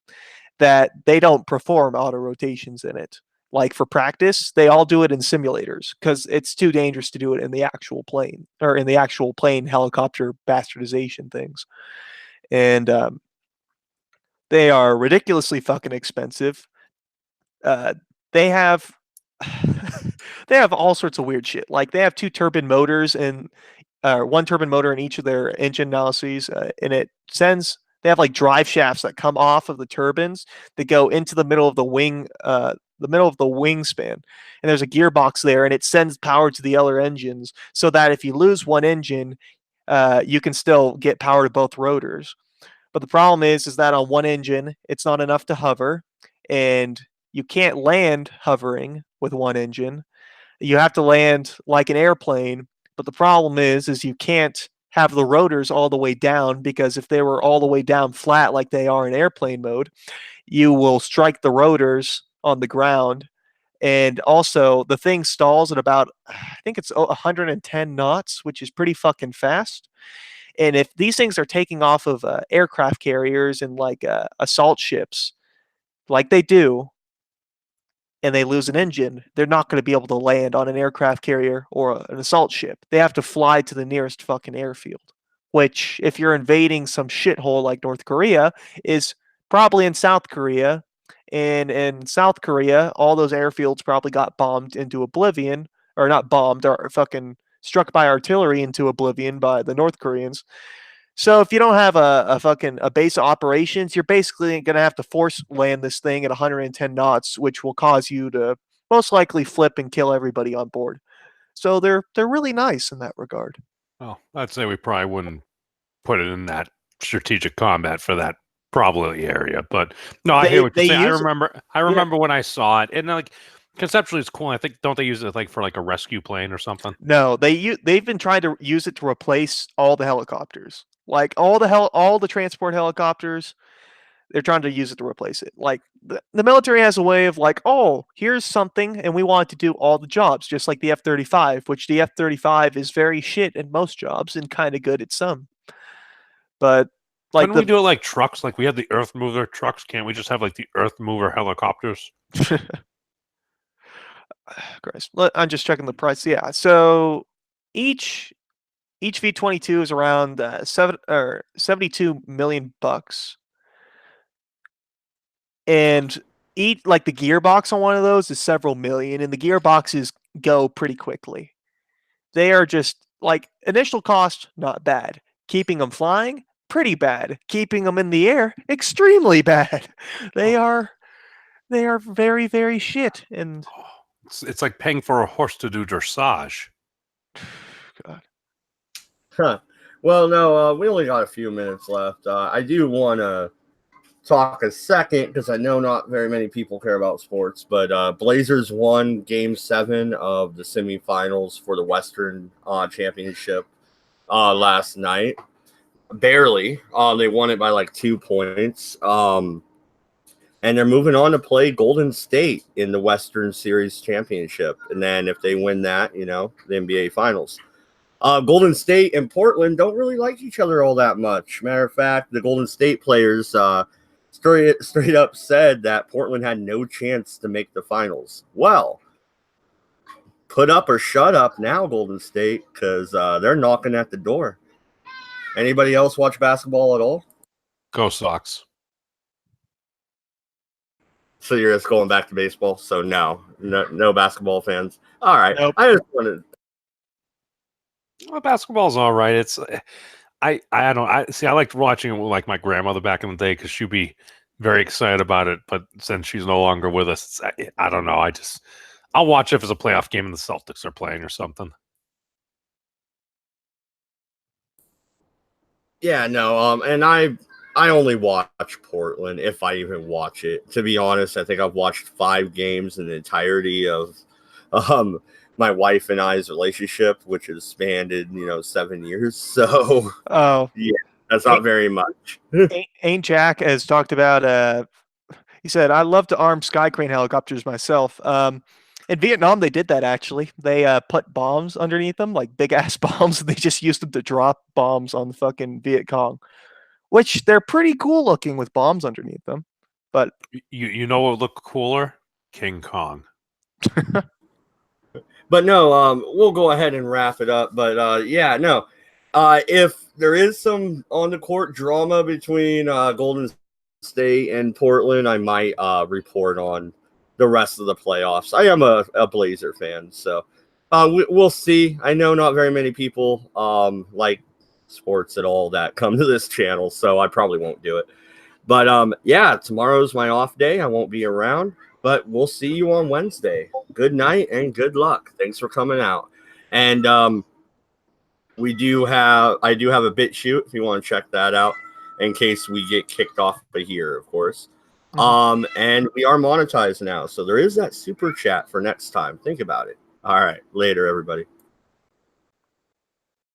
that they don't perform auto rotations in it. Like for practice, they all do it in simulators because it's too dangerous to do it in the actual plane or in the actual plane helicopter bastardization things. And they are ridiculously fucking expensive. They have they have all sorts of weird shit. Like they have two turbine motors and one turbine motor in each of their engine analyses, and they have like drive shafts that come off of the turbines that go into the middle of the wing, the middle of the wingspan, and there's a gearbox there, and it sends power to the other engines so that if you lose one engine, you can still get power to both rotors. But the problem is that on one engine, it's not enough to hover, and you can't land hovering with one engine. You have to land like an airplane. But the problem is you can't have the rotors all the way down, because if they were all the way down flat like they are in airplane mode, you will strike the rotors on the ground. And also, the thing stalls at about, I think it's 110 knots, which is pretty fucking fast. And if these things are taking off of aircraft carriers and like assault ships, like they do, and they lose an engine, they're not going to be able to land on an aircraft carrier or an assault ship. They have to fly to the nearest fucking airfield, which, if you're invading some shithole like North Korea, is probably in South Korea. And in South Korea, all those airfields probably got bombed into oblivion, or not bombed, or fucking struck by artillery into oblivion by the North Koreans. So if you don't have a base of operations, you're basically going to have to force land this thing at 110 knots, which will cause you to most likely flip and kill everybody on board. So they're really nice in that regard. Well, I'd say we probably wouldn't put it in that strategic combat for that probably area. But no, I hear what you're saying. I remember when I saw it, and like conceptually it's cool. I think, don't they use it like for like a rescue plane or something? No, they've been trying to use it to replace all the helicopters. Like all the transport helicopters, they're trying to use it to replace it. Like the military has a way of like, oh, here's something, and we want it to do all the jobs, just like the F-35, which the F-35 is very shit at most jobs and kind of good at some. But like, couldn't we do it like trucks? Like we have the Earth Mover trucks. Can't we just have like the Earth Mover helicopters? Christ, I'm just checking the price. Yeah, so each V22 is around 72 million bucks. And like the gearbox on one of those is several million, and the gearboxes go pretty quickly. They are just like initial cost, not bad. Keeping them flying, pretty bad. Keeping them in the air, extremely bad. They are very, very shit. And it's like paying for a horse to do dressage. God. Huh. Well, no, we only got a few minutes left. I do want to talk a second because I know not very many people care about sports, but Blazers won Game 7 of the semifinals for the Western Championship last night. Barely. They won it by like 2 points. And they're moving on to play Golden State in the Western Series Championship. And then if they win that, the NBA Finals. Golden State and Portland don't really like each other all that much. Matter of fact, the Golden State players straight up said that Portland had no chance to make the finals. Well, put up or shut up now, Golden State, because they're knocking at the door. Anybody else watch basketball at all? Go Sox. So you're just going back to baseball? So no basketball fans. All right. Nope. I just wanted. Well, basketball's all right. It's I liked watching it with like my grandmother back in the day because she'd be very excited about it. But since she's no longer with us, I don't know. I'll watch if it's a playoff game and the Celtics are playing or something. Yeah, no. And I only watch Portland if I even watch it. To be honest, I think I've watched 5 games in the entirety of my wife and I's relationship, which has spanned 7 years. So yeah, that's not very much. Ain't Jack has talked about he said, I love to arm sky crane helicopters myself. In Vietnam, they did that actually. They put bombs underneath them, like big ass bombs, and they just used them to drop bombs on the fucking Viet Cong, which they're pretty cool looking with bombs underneath them. But you know what would look cooler? King Kong. But no, we'll go ahead and wrap it up. But yeah, no. If there is some on the court drama between Golden State and Portland, I might report on the rest of the playoffs. I am a Blazer fan, so we'll see. I know not very many people like sports at all that come to this channel, so I probably won't do it. But yeah, tomorrow's my off day. I won't be around. But we'll see you on Wednesday. Good night and good luck. Thanks for coming out. And I do have a bit shoot if you want to check that out in case we get kicked off of here, of course. And we are monetized now. So there is that super chat for next time. Think about it. All right. Later, everybody.